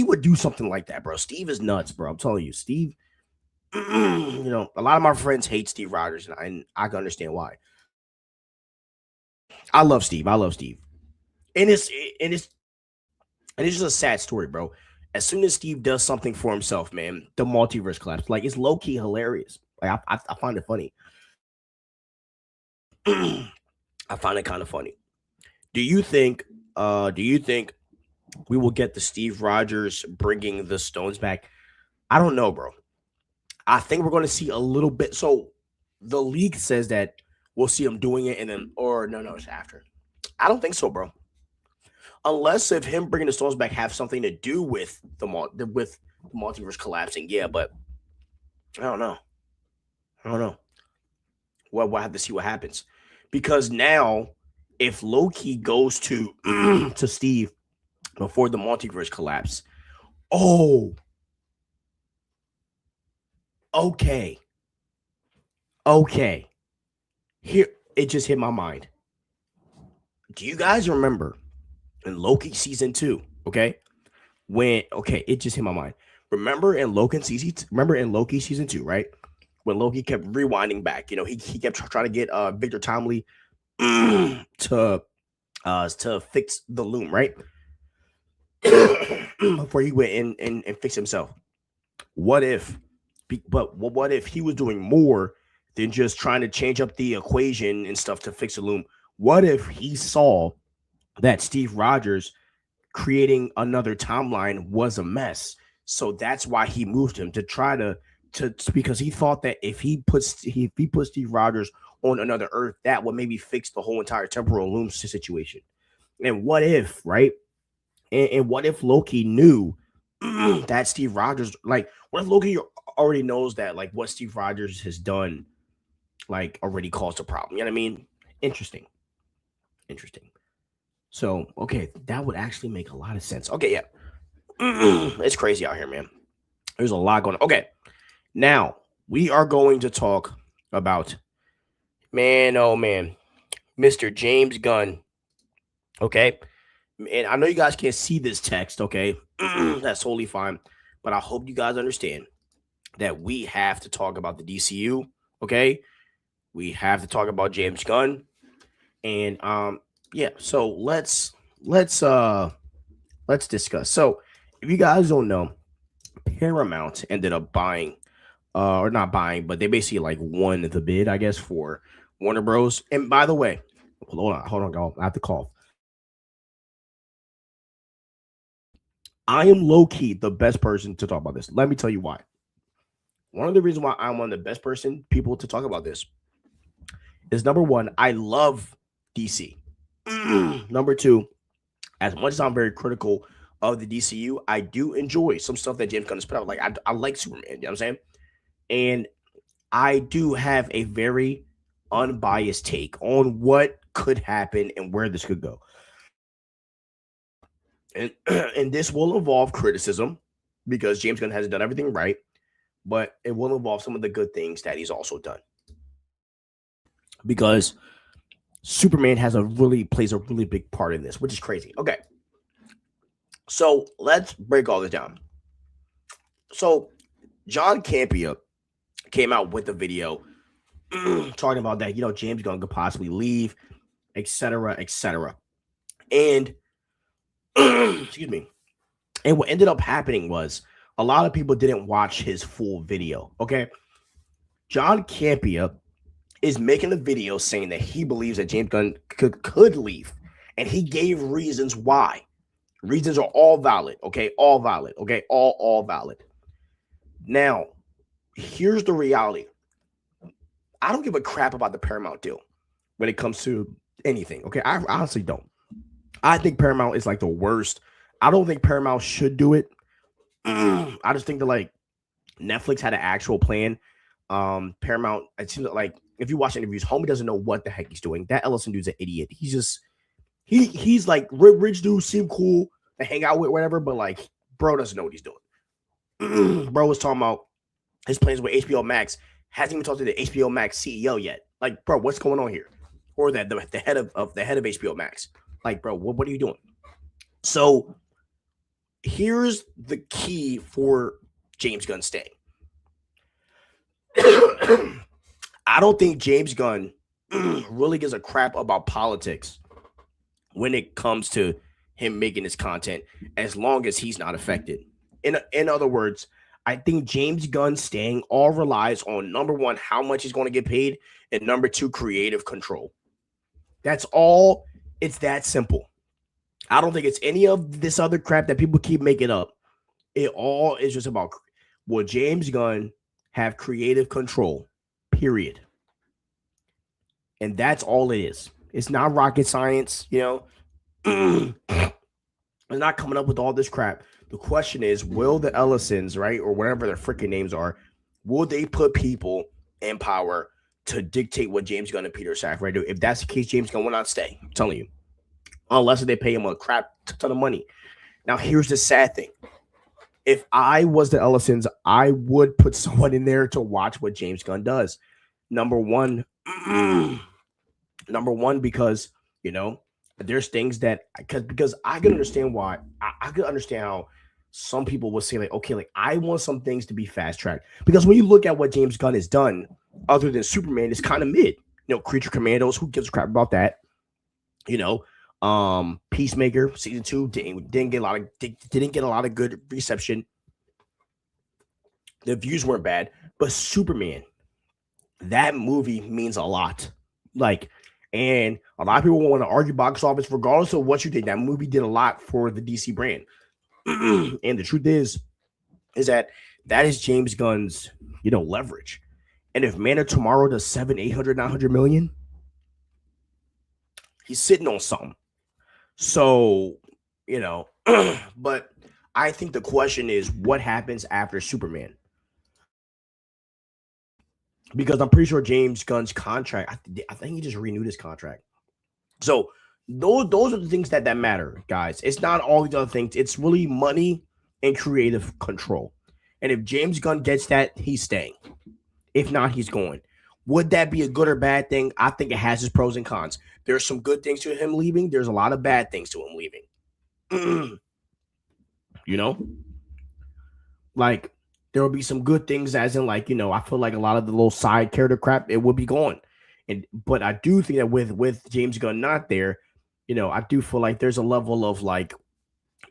would do something like that, bro. Steve is nuts, bro. I'm telling you, Steve. A lot of my friends hate Steve Rogers, and I can understand why. I love Steve. And it's just a sad story, bro. As soon as Steve does something for himself, man, the multiverse collapse. Like, it's low key hilarious. Like, I find it funny. I find it kind of funny. Do you think we will get the Steve Rogers bringing the Stones back? I don't know, bro. I think we're going to see a little bit. So the league says that we'll see him doing it, and then, or no, it's after. I don't think so, bro. Unless if him bringing the Stones back have something to do with the multiverse collapsing, yeah. But I don't know. Well, we'll have to see what happens, because now if Loki goes to to Steve before the multiverse collapse, oh, Okay. Here, it just hit my mind. Do you guys remember in Loki season 2? Okay, it just hit my mind. Remember in Loki season 2, right? When Loki kept rewinding back, he kept trying to get Victor Tomley to fix the loom, right? Before he went in and fixed himself. What if he was doing more than just trying to change up the equation and stuff to fix the loom? What if he saw that Steve Rogers creating another timeline was a mess? So that's why he moved him to try to because he thought that if he put Steve Rogers on another Earth, that would maybe fix the whole entire temporal loom situation. And what if, right? And what if Loki knew that Steve Rogers, like, what if Loki already knows that, like, what Steve Rogers has done, like, already caused a problem? You know what I mean? Interesting. So, okay, that would actually make a lot of sense. Okay, yeah. It's crazy out here, man. There's a lot going on. Okay, now we are going to talk about, man, oh man, Mr. James Gunn. Okay, and I know you guys can't see this text. Okay, that's totally fine, but I hope you guys understand that we have to talk about the DCU. Okay, we have to talk about James Gunn, and yeah. So let's discuss. So if you guys don't know, Paramount ended up buying, or not buying, but they basically like won the bid, I guess, for Warner Bros. And by the way, hold on, y'all. I have to cough. I am low key the best person to talk about this. Let me tell you why. One of the reasons why I'm one of the best people to talk about this is, number one, I love DC. Number two, as much as I'm very critical of the DCU, I do enjoy some stuff that James Gunn has put out. Like, I like Superman, you know what I'm saying? And I do have a very unbiased take on what could happen and where this could go. And this will involve criticism because James Gunn hasn't done everything right, but it will involve some of the good things that he's also done. Because Superman plays a really big part in this, which is crazy. Okay. So let's break all this down. So John Campea came out with a video talking about that, James Gunn could possibly leave, etc. And excuse me. And what ended up happening was a lot of people didn't watch his full video. Okay. John Campea is making a video saying that he believes that James Gunn could leave. And he gave reasons why. Reasons are all valid. Okay. All valid. Okay. All valid. Now, here's the reality. I don't give a crap about the Paramount deal when it comes to anything. Okay. I honestly don't. I think Paramount is like the worst. I don't think Paramount should do it. I just think that, like, Netflix had an actual plan. Paramount, it seems like if you watch interviews, homie doesn't know what the heck he's doing. That Ellison dude's an idiot. He's just he's like, rich dude, seem cool to hang out with, whatever, but like, bro doesn't know what he's doing. Bro was talking about his plans with HBO Max. Hasn't even talked to the HBO Max CEO yet. Like, bro, what's going on here? Or the head of HBO Max. Like, bro, what are you doing? So here's the key for James Gunn staying. I don't think James Gunn really gives a crap about politics when it comes to him making his content, as long as he's not affected. In other words, I think James Gunn staying all relies on, number one, how much he's going to get paid, and number two, creative control. That's all. It's that simple. I don't think it's any of this other crap that people keep making up. It all is just about, will James Gunn have creative control, period. And that's all it is. It's not rocket science, It's not coming up with all this crap. The question is, will the Ellisons, right, or whatever their freaking names are, will they put people in power to dictate what James Gunn and Peter Safran do? If that's the case, James Gunn will not stay. I'm telling you. Unless they pay him a crap ton of money. Now, here's the sad thing. if I was the Ellisons, I would put someone in there to watch what James Gunn does. Number one, number one, because you know there's things that because I can understand why I can understand how some people will say like, okay, like I want some things to be fast tracked because when you look at what James Gunn has done, other than Superman, it's kind of mid. Creature Commandos, who gives a crap about that? You know, Peacemaker season 2 didn't get a lot of didn't get a lot of good reception. The views weren't bad, but Superman, that movie means a lot. Like, and a lot of people want to argue box office, regardless of what you think. That movie did a lot for the DC brand. And the truth is that is James Gunn's, leverage. And if Man of Tomorrow does 7, 800, 900 million, he's sitting on something. So, but I think the question is what happens after Superman? Because I'm pretty sure James Gunn's contract, I think he just renewed his contract. So those are the things that matter, guys. It's not all these other things. It's really money and creative control. And if James Gunn gets that, he's staying. If not, he's going. Would that be a good or bad thing? I think it has its pros and cons. There's some good things to him leaving. There's a lot of bad things to him leaving. Like there will be some good things, as in like I feel like a lot of the little side character crap it will be gone, but I do think that with James Gunn not there, I do feel like there's a level of like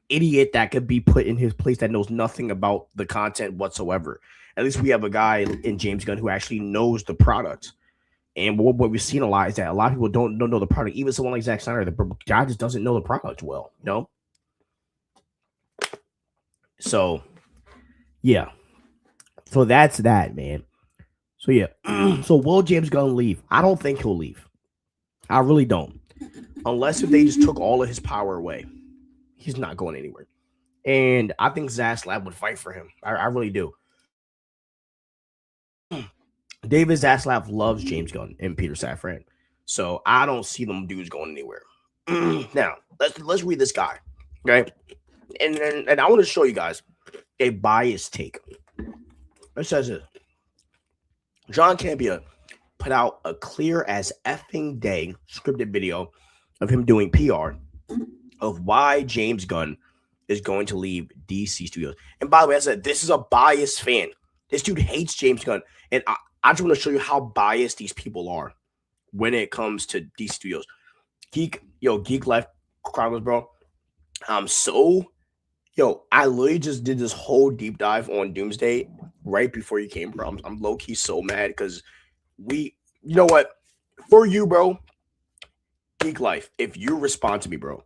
idiot that could be put in his place that knows nothing about the content whatsoever. At least we have a guy in James Gunn who actually knows the product. And what we've seen a lot is that a lot of people don't know the product. Even someone like Zack Snyder, the guy just doesn't know the product well, So, yeah. So that's that, man. So yeah. So will James Gunn leave? I don't think he'll leave. I really don't. Unless if they just took all of his power away. He's not going anywhere. And I think Zaslav would fight for him. I really do. David Zaslav loves James Gunn and Peter Safran. So I don't see them dudes going anywhere. Now, let's read this guy. Okay. And I want to show you guys a biased take. It says it. John Campea put out a clear as effing day scripted video of him doing PR of why James Gunn is going to leave DC Studios. And by the way, I said this is a biased fan. This dude hates James Gunn. And I just want to show you how biased these people are when it comes to DC Studios. Geek Life Chronicles, bro. I literally just did this whole deep dive on Doomsday right before you came, bro. I'm low-key so mad because you know what? For you, bro, Geek Life, if you respond to me, bro,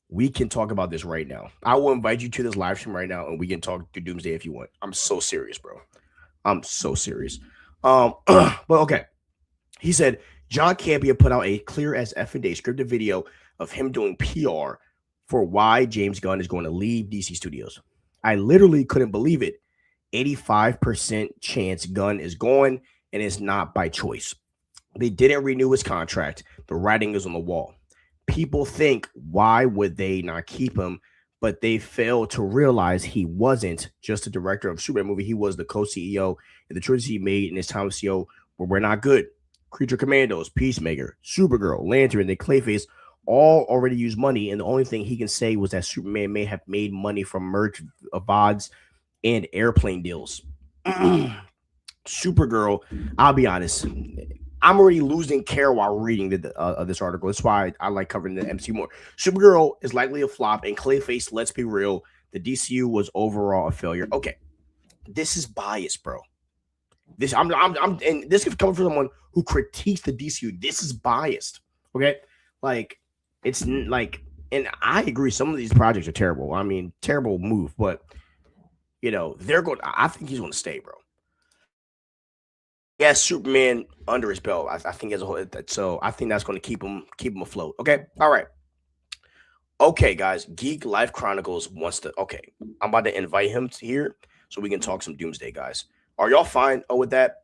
we can talk about this right now. I will invite you to this live stream right now, and we can talk to Doomsday if you want. I'm so serious, bro. I'm so serious. But okay. He said, John Campea put out a clear as effing day scripted video of him doing PR for why James Gunn is going to leave DC Studios. I literally couldn't believe it. 85% chance Gunn is going, and it's not by choice. They didn't renew his contract. The writing is on the wall. People think, why would they not keep him? But they failed to realize he wasn't just the director of Superman movie. He was the co-CEO, and the choices he made in his time as CEO were not good. Creature Commandos, Peacemaker, Supergirl, Lantern, and Clayface all already use money, and the only thing he can say was that Superman may have made money from merch, VODs, and airplane deals. Supergirl, I'll be honest, I'm already losing care while reading this article. That's why I like covering the MCU more. Supergirl is likely a flop, and Clayface, let's be real, the DCU was overall a failure. Okay, this is biased, bro. This and this is coming from someone who critiques the DCU. This is biased. Okay, like it's like, and I agree. Some of these projects are terrible. I mean, terrible move, but they're going. I think he's going to stay, bro. He has Superman under his belt. I think as a whole, so I think that's going to keep him afloat. Okay, all right. Okay, guys. Geek Life Chronicles wants to. Okay, I'm about to invite him here so we can talk some Doomsday, guys. Are y'all fine with that?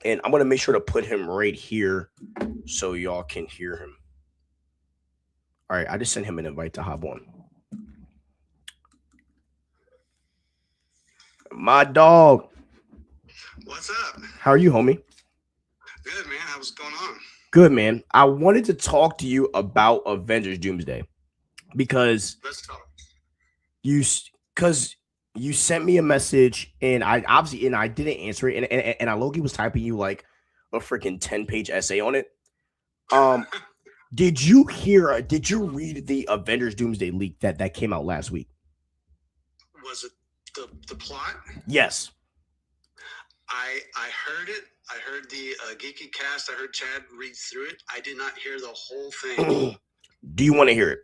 And I'm going to make sure to put him right here so y'all can hear him. All right, I just sent him an invite to hop on. My dog. What's up? How are you, homie? Good, man. How's going on? Good, man. I wanted to talk to you about Avengers Doomsday because Let's talk. you because you sent me a message and I didn't answer it and I Loki was typing you like a freaking 10-page essay on it. Did you read the Avengers Doomsday leak that came out last week? Was it the plot? Yes. I heard it. I heard the Geeky Cast. I heard Chad read through it. I did not hear the whole thing. Do you want to hear it?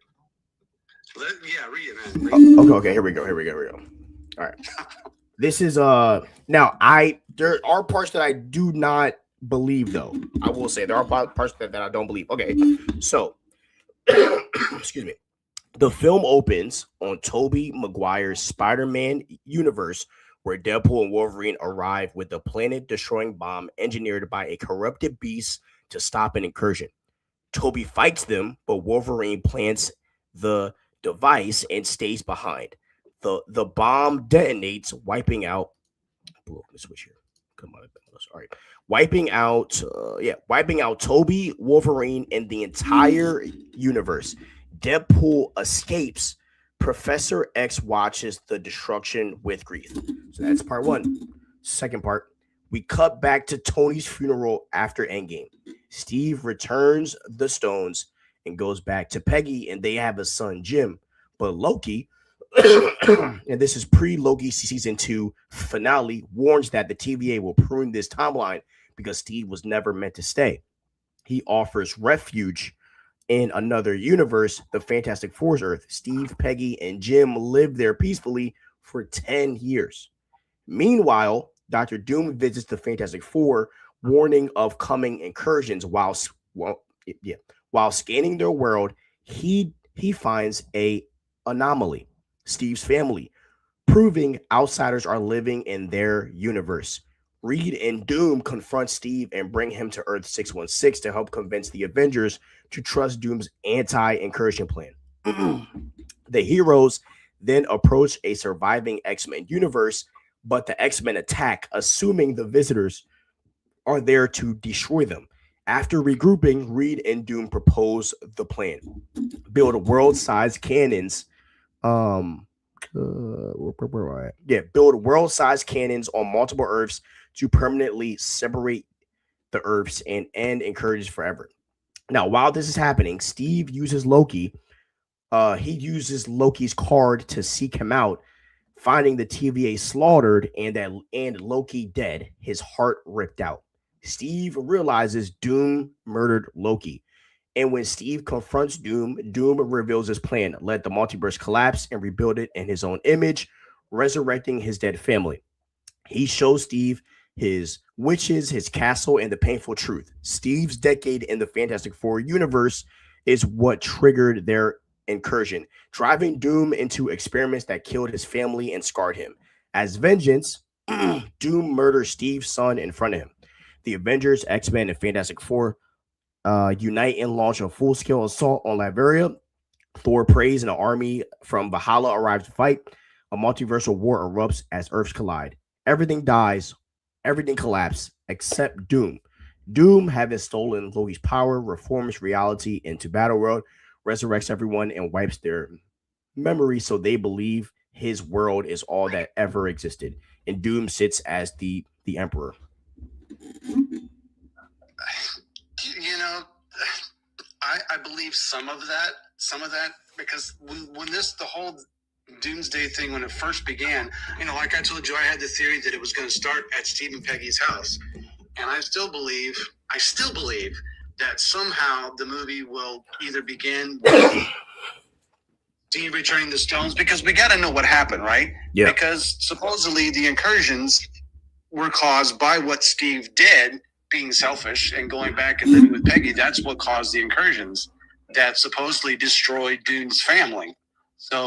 Yeah, read it, man. Read it. Okay. Here we go. All right. This is now there are parts that I do not believe though. I will say there are parts that I don't believe. Okay, so excuse me. The film opens on Tobey Maguire's Spider-Man universe, where Deadpool and Wolverine arrive with a planet-destroying bomb engineered by a corrupted beast to stop an incursion. Tobey fights them, but Wolverine plants the device and stays behind. The bomb detonates, wiping out. Let me switch here. Come on, sorry. Wiping out Tobey, Wolverine, and the entire universe. Deadpool escapes. Professor X watches the destruction with grief. So that's part one. Second part, we cut back to Tony's funeral after Endgame. Steve returns the stones and goes back to Peggy, and they have a son, Jim. But Loki, and this is pre-Loki season 2 finale, warns that the TVA will prune this timeline because Steve was never meant to stay. He offers refuge in another universe, the Fantastic Four's Earth. Steve, Peggy, and Jim live there peacefully for 10 years. Meanwhile, Dr. Doom visits the Fantastic Four, warning of coming incursions. While scanning their world, he finds a anomaly, Steve's family, proving outsiders are living in their universe. Reed and Doom confront Steve and bring him to Earth 616 to help convince the Avengers to trust Doom's anti-incursion plan. The heroes then approach a surviving X-Men universe, but the X-Men attack, assuming the visitors are there to destroy them. After regrouping, Reed and Doom propose the plan. Build world-sized cannons. Build world-sized cannons on multiple Earths to permanently separate the Earths and end incursions forever. Now, while this is happening, Steve uses Loki. He uses Loki's card to seek him out, finding the TVA slaughtered and Loki dead, his heart ripped out. Steve realizes Doom murdered Loki. And when Steve confronts Doom, Doom reveals his plan: let the multiverse collapse and rebuild it in his own image, resurrecting his dead family. He shows Steve his witches, his castle, and the painful truth. Steve's decade in the Fantastic Four universe is what triggered their incursion, driving Doom into experiments that killed his family and scarred him. As vengeance, Doom murders Steve's son in front of him. The Avengers, X-Men, and Fantastic Four unite and launch a full-scale assault on Latveria. Thor prays and an army from Valhalla arrives to fight. A multiversal war erupts as Earths collide. Everything dies, everything collapses, except Doom. Doom, having stolen Loki's power, reforms reality into Battleworld, resurrects everyone, and wipes their memory so they believe his world is all that ever existed. And Doom sits as the Emperor. You know, I believe some of that, because when the whole Doomsday thing, when it first began, like I told you, I had the theory that it was going to start at Steve and Peggy's house, and I still believe that somehow the movie will either begin with Steve returning the stones, because we got to know what happened, right? Yeah. Because supposedly the incursions were caused by what Steve did, being selfish and going back and living with Peggy. That's what caused the incursions that supposedly destroyed Doom's family. So,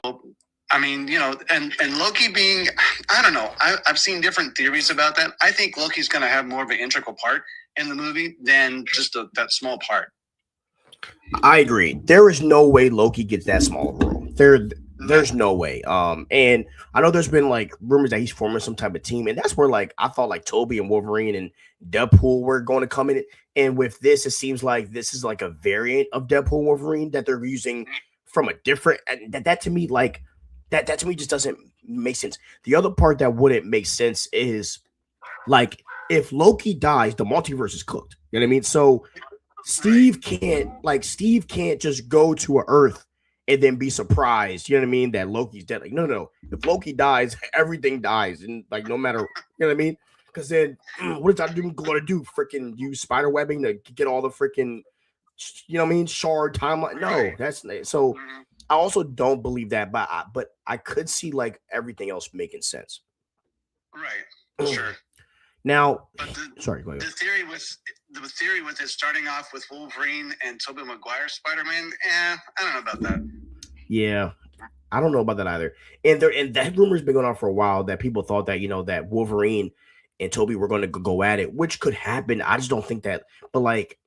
I mean, and Loki being, I don't know. I've seen different theories about that. I think Loki's going to have more of an integral part in the movie than just that small part. I agree. There is no way Loki gets that small of a role. No. There's no way. And I know there's been like rumors that he's forming some type of team, and that's where like I thought like Toby and Wolverine and Deadpool were going to come in. And with this, it seems like this is like a variant of Deadpool Wolverine that they're using from a different. And that to me like that to me just doesn't make sense. The other part that wouldn't make sense is like if Loki dies, the multiverse is cooked. You know what I mean? So Right. Steve can't just go to a Earth and then be surprised. You know what I mean? That Loki's dead. Like no, no, no. If Loki dies, everything dies, and like no matter you know what I mean. Because then what is that doing going to do? Freaking use spider webbing to get all the freaking you know what I mean shard timeline? No, Right. that's so. Mhm. I also don't believe that, but I could see like everything else making sense. Right. Sure. Now, But sorry, go ahead. the theory with it starting off with Wolverine and Tobey Maguire Spider Man, I don't know about that. Yeah, I don't know about that either. And that rumor's been going on for a while that people thought that that Wolverine and Toby were going to go at it, which could happen. I just don't think that. But like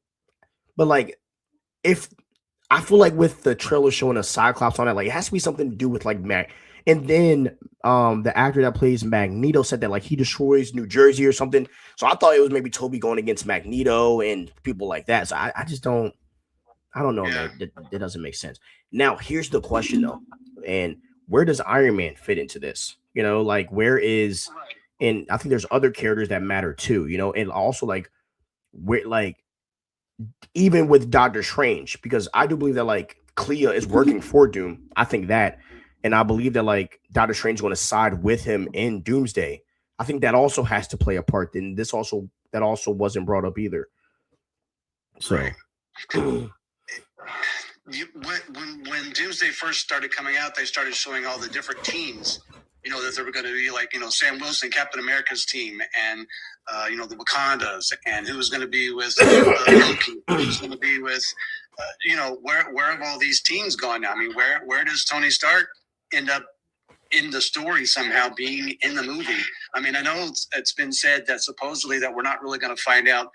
if I feel like with the trailer showing a Cyclops on it, like it has to be something to do with like Mac. And then the actor that plays Magneto said that like he destroys New Jersey or something. So I thought it was maybe Toby going against Magneto and people like that. So I just don't. I don't know, Yeah. man. That doesn't make sense. Now, here's the question though, and where does Iron Man fit into this? Like where is, Right. and I think there's other characters that matter too. And also like where, like even with Doctor Strange, because I do believe that like Clea is working for Doom. I think that, and I believe that like Doctor Strange is going to side with him in Doomsday. I think that also has to play a part. And that also wasn't brought up either. Right. So. When Doomsday first started coming out, they started showing all the different teams. That there were going to be like Sam Wilson, Captain America's team, and the Wakandas, and who was going to be with Loki, who was going to be with where have all these teams gone now? I mean, where does Tony Stark end up in the story somehow being in the movie? I mean, I know it's been said that supposedly that we're not really going to find out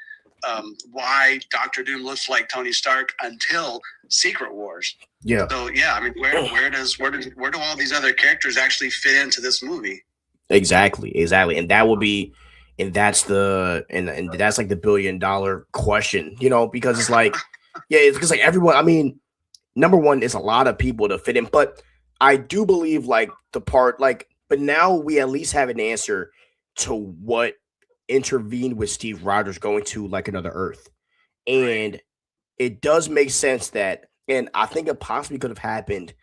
why Doctor Doom looks like Tony Stark until Secret Wars. Yeah. So yeah, I mean, where do all these other characters actually fit into this movie? Exactly. And that will be, and that's and that's like the $1 billion question, because it's like, yeah, it's because like everyone, I mean, number one, it's a lot of people to fit in, but I do believe like the part, like, but now we at least have an answer to what intervened with Steve Rogers going to like another Earth. Right. And it does make sense that, and I think it possibly could have happened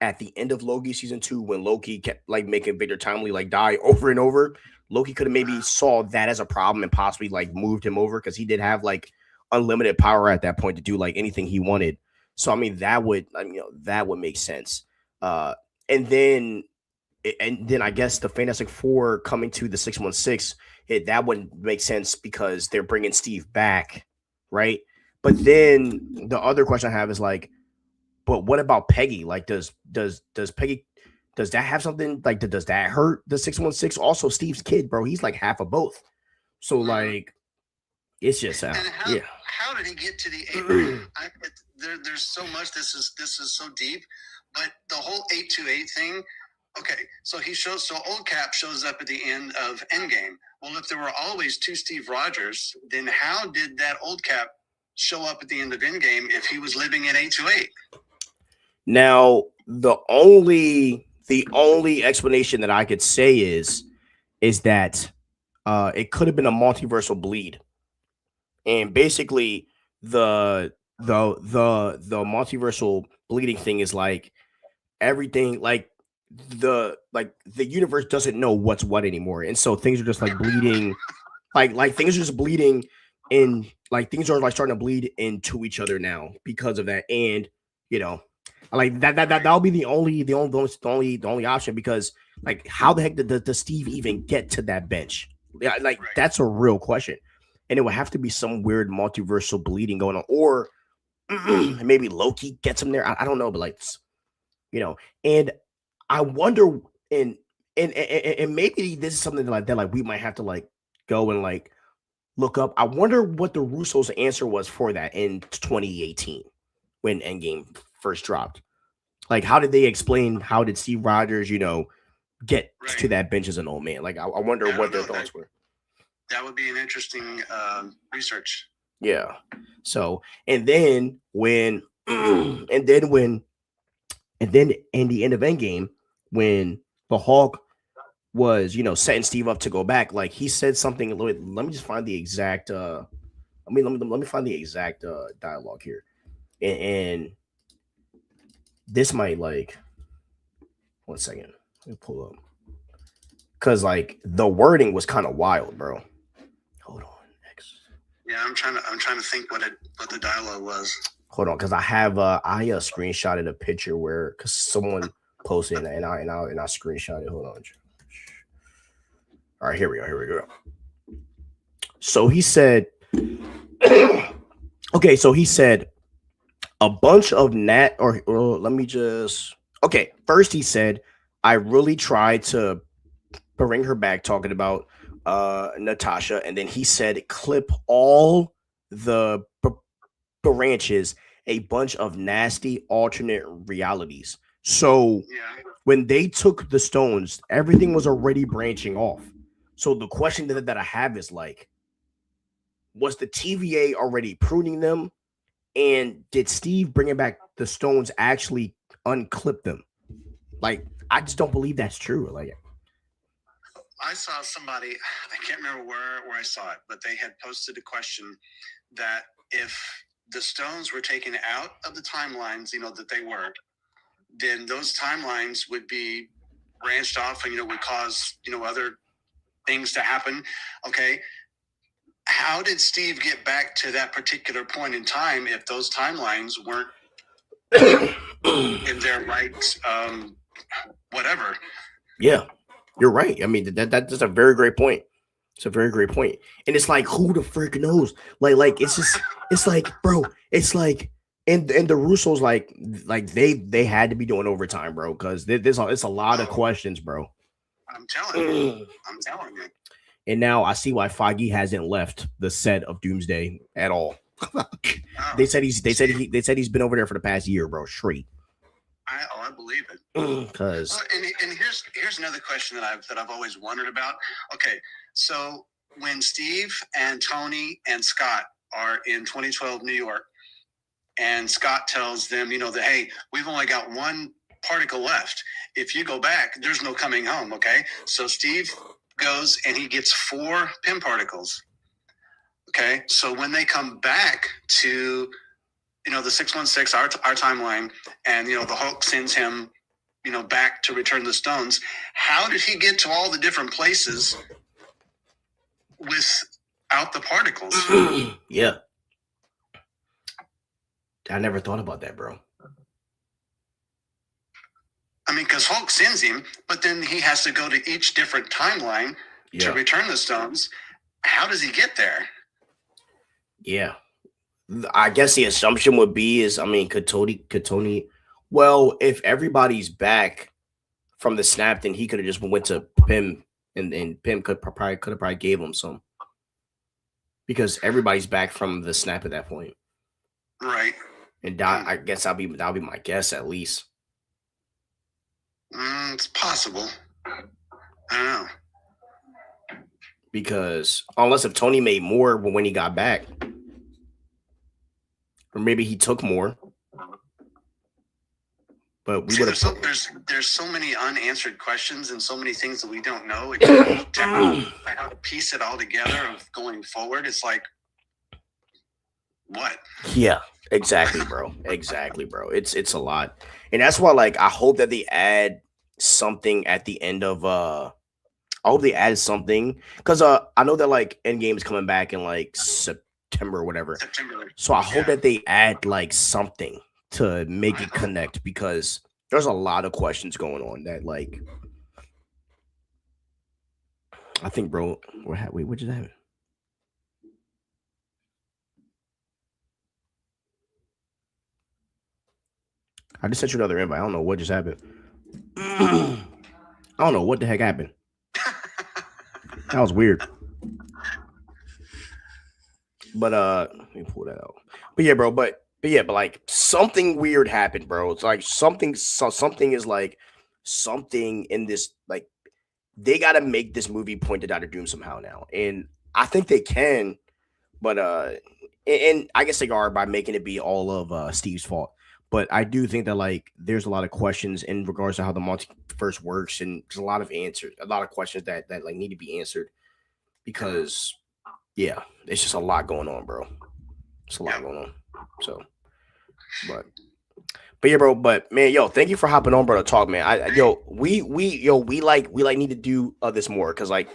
at the end of Loki season 2 when Loki kept like making Victor Timely like die over and over. Loki could have maybe saw that as a problem and possibly like moved him over because he did have like unlimited power at that point to do like anything he wanted. So I mean that would make sense. Uh and then I guess the Fantastic Four coming to the 616, that wouldn't make sense because they're bringing Steve back, right? But then the other question I have is like, but what about Peggy? Like, does Peggy, does that have something like does that hurt the 616? Also, Steve's kid, bro, he's like half of both. So like, it's just And yeah. how did he get to the eight? There's so much. This is so deep, but the whole 828 thing. Okay, so Old Cap shows up at the end of Endgame. Well, if there were always two Steve Rogers, then how did that Old Cap show up at the end of Endgame if he was living in 828? Now, the only explanation that I could say is that it could have been a multiversal bleed. And basically the multiversal bleeding thing is like everything the universe doesn't know what's what anymore. And so things are just like bleeding like things are just bleeding and like things are like starting to bleed into each other now because of that. And you know like that'll be the only option because like how the heck did Steve even get to that bench? Yeah, like Right. that's a real question. And it would have to be some weird multiversal bleeding going on, or maybe Loki gets him there. I don't know, but like and I wonder, and and maybe this is something that we might have to like go and like look up. I wonder what the Russo's answer was for that in 2018 when Endgame first dropped. Like, how did they explain? How did Steve Rogers, get Right. to that bench as an old man? Like, I wonder what their thoughts were. That would be an interesting research. Yeah. So, and then when, and then when, and then in the end of Endgame, when the Hulk was, setting Steve up to go back, like he said something. Let me just find the exact. Let me find the exact dialogue here, and this might like. 1 second. Let me pull up because like the wording was kind of wild, bro. Hold on. Yeah, I'm trying to think what the dialogue was. Hold on, because I have I screenshotted a picture where because someone posted it and I screenshot it. Hold on. All right, here we go. So he said, okay, so he said a bunch of or let me just okay. First he said, I really tried to bring her back, talking about Natasha, and then he said, clip all the branches, a bunch of nasty alternate realities. So when they took the stones, everything was already branching off. So the question that I have is like, was the TVA already pruning them? And did Steve bringing back the stones actually unclip them? Like, I just don't believe that's true. Like, I saw somebody, I can't remember where I saw it, but they had posted a question that if the stones were taken out of the timelines, that they were, then those timelines would be branched off and, would cause, other things to happen. Okay. How did Steve get back to that particular point in time if those timelines weren't in their right, whatever? Yeah, you're right. I mean, that's a very great point. It's a very great point. And it's like, who the frick knows? Like it's just, it's like, bro, it's like, and the Russos like they had to be doing overtime, bro, because it's a lot of questions, bro. I'm telling you. And now I see why Feige hasn't left the set of Doomsday at all. They said he's been over there for the past year, bro. Straight. I believe it. Because and here's another question that I've always wondered about. Okay, so when Steve and Tony and Scott are in 2012 New York, and Scott tells them, that hey, we've only got one particle left. If you go back, there's no coming home. Okay, so Steve goes and he gets 4 Pym particles. Okay, so when they come back to the 616, our timeline, and the Hulk sends him back to return the stones, how did he get to all the different places without the particles? Yeah, I never thought about that, bro. I mean, because Hulk sends him, but then he has to go to each different timeline to return the stones. How does he get there? Yeah, I guess the assumption would be is, I mean, could Tony, well, if everybody's back from the snap, then he could have just went to Pym, and Pym could have probably gave him some, because everybody's back from the snap at that point, right? And I guess that'll be my guess at least. It's possible. I don't know. Because unless if Tony made more when he got back, or maybe he took more. But we would have. There's so many unanswered questions and so many things that we don't know. How to piece it all together of going forward. It's like, what? Yeah, exactly, bro. Exactly, bro. It's a lot, and that's why, like, I hope that they add something at the end of. I hope they add something, because I know that like Endgame is coming back in like September or whatever. So I hope that they add like something to make it connect, because there's a lot of questions going on that, like, I think, bro, wait, what just happened? I just sent you another invite. I don't know what just happened. I don't know what the heck happened. That was weird. But let me pull that out. But yeah, bro. But But yeah, but like something weird happened, bro. It's like something is like something in this like they got to make this movie point to Doctor Doom somehow now, and I think they can. But and I guess they are by making it be all of Steve's fault. But I do think that like there's a lot of questions in regards to how the multiverse works, and there's a lot of answers, a lot of questions that like need to be answered because yeah, it's just a lot going on, bro. It's a lot going on. So, but yeah, bro. But man, yo, thank you for hopping on, bro, to talk, man. Yo, we like need to do this more because like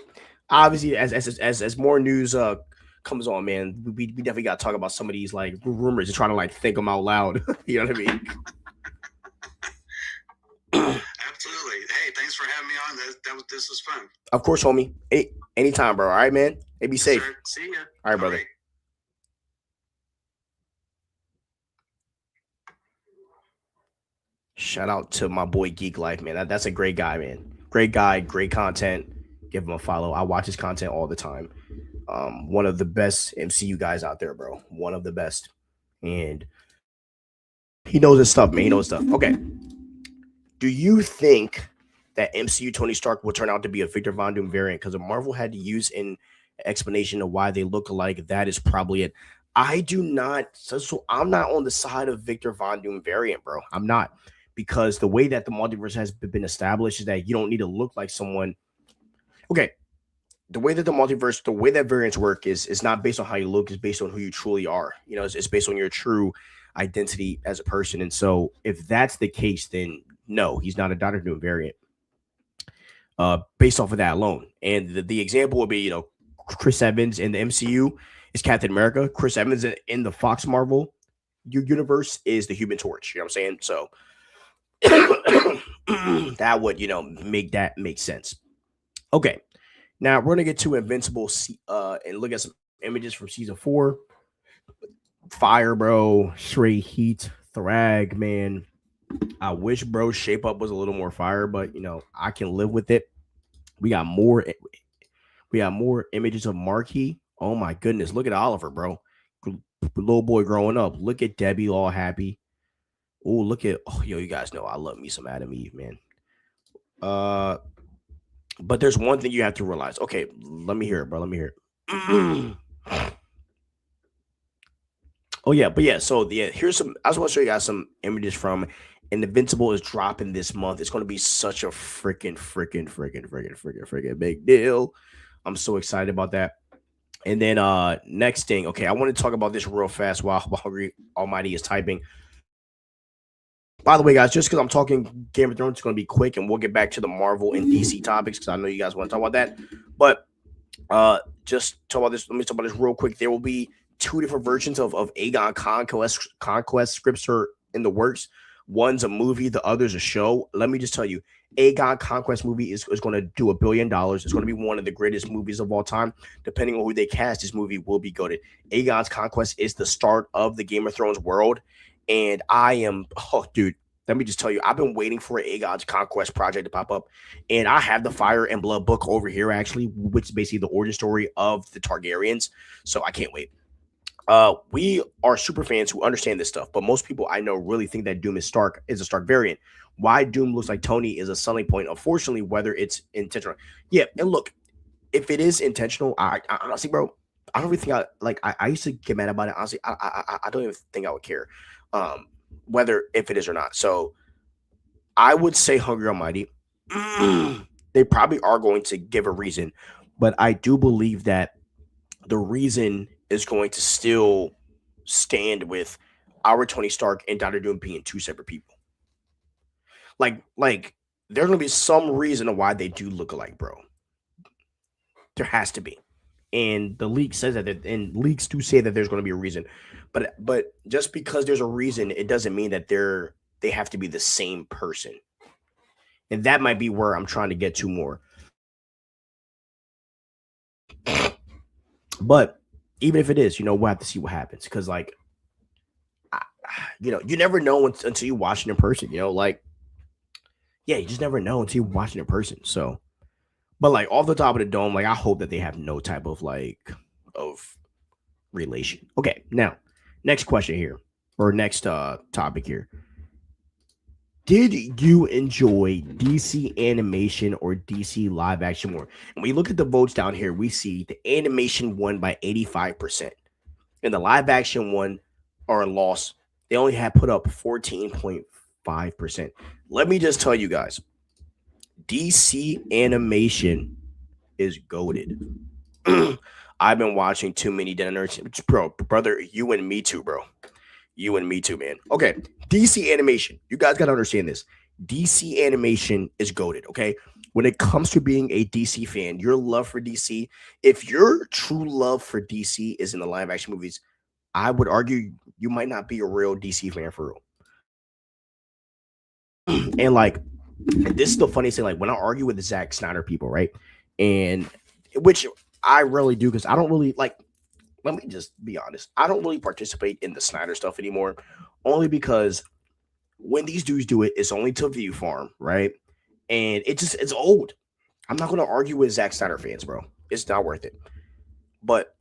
obviously as more news comes on, man, we definitely got to talk about some of these like rumors and trying to like think them out loud. You know what I mean? Absolutely. Hey, thanks for having me on. This was fun. Of course, homie. Hey, anytime, bro. All right, man. Hey, be safe. Sir. See ya. All right, brother. Right. Shout out to my boy Geek Life, man. That's a great guy, man. Great guy, great content. Give him a follow. I watch his content all the time. One of the best MCU guys out there, bro. One of the best. And he knows his stuff, man. He knows stuff. Okay. Do you think that MCU Tony Stark will turn out to be a Victor Von Doom variant? Because Marvel had to use an explanation of why they look alike. That is probably it. I do not. So I'm not on the side of Victor Von Doom variant, bro. I'm not. Because the way that the multiverse has been established is that you don't need to look like someone. Okay. The way that the multiverse, the way that variants work is not based on how you look, it's based on who you truly are. You know, it's based on your true identity as a person. And so if that's the case, then no, he's not a Doctor Doom variant. Based off of that alone. And the example would be, you know, Chris Evans in the MCU is Captain America. Chris Evans in the Fox Marvel universe is the Human Torch. You know what I'm saying? So that would, you know, make sense. Okay. Now we're gonna get to Invincible and look at some images from season 4. Fire, bro, straight heat, Thrag, man. I wish bro shape up was a little more fire, but you know, I can live with it. We got more images of Marquis. Oh my goodness, look at Oliver, bro. Little boy growing up. Look at Debbie all happy. Oh, look at yo, you guys know I love me some Adam Eve, man. But there's one thing you have to realize. Okay, let me hear it, bro. Let me hear it. Oh yeah, but yeah. So yeah, here's some. I just want to show you guys some images from. And Invincible is dropping this month. It's going to be such a freaking big deal. I'm so excited about that. And then next thing, okay, I want to talk about this real fast while Hungry Almighty is typing. By the way, guys, just because I'm talking Game of Thrones, it's going to be quick, and we'll get back to the Marvel and DC topics because I know you guys want to talk about that. But just talk about this. Let me talk about this real quick. There will be 2 different versions of Aegon Conquest scripts are in the works. One's a movie, the other's a show. Let me just tell you, Aegon Conquest movie is going to do $1 billion. It's going to be one of the greatest movies of all time. Depending on who they cast, this movie will be goated. Aegon's Conquest is the start of the Game of Thrones world. And I am, dude, let me just tell you, I've been waiting for Aegon's Conquest project to pop up. And I have the Fire and Blood book over here, actually, which is basically the origin story of the Targaryens. So I can't wait. We are super fans who understand this stuff, but most people I know really think that Doom is a Stark variant. Why Doom looks like Tony is a selling point. Unfortunately, whether it's intentional. Yeah, and look, if it is intentional, I honestly, bro, I don't really think I used to get mad about it. Honestly, I don't even think I would care. Whether if it is or not. So I would say Hungry Almighty. They probably are going to give a reason, but I do believe that the reason is going to still stand with our Tony Stark and Doctor Doom being 2 separate people. Like there's gonna be some reason why they do look alike, bro. There has to be. And the leak says that, and leaks do say that there's going to be a reason, but just because there's a reason, it doesn't mean that they have to be the same person. And that might be where I'm trying to get to more. But even if it is, you know, we'll have to see what happens because, like, you know, you never know until you watch it in person. You know, like, yeah, you just never know until you watch it in person. So. But like off the top of the dome, like I hope that they have no type of of relation. Okay, now next question here. or next topic here. Did you enjoy DC animation or DC live action more? And we look at the votes down here, we see the animation won by 85%. And the live action won or lost. They only had put up 14.5%. Let me just tell you guys, DC animation is goated. I've been watching too many dinners. Bro, brother, you and me too, bro. You and me too, man. Okay, DC animation. You guys got to understand this. DC animation is goated, okay? When it comes to being a DC fan, your love for DC, if your true love for DC is in the live action movies, I would argue you might not be a real DC fan for real. And like, this is the funniest thing. Like, when I argue with the Zack Snyder people, right? And which I really do, because I don't really like, let me just be honest. I don't really participate in the Snyder stuff anymore, only because when these dudes do it, it's only to view farm, right? And it's old. I'm not going to argue with Zack Snyder fans, bro. It's not worth it. But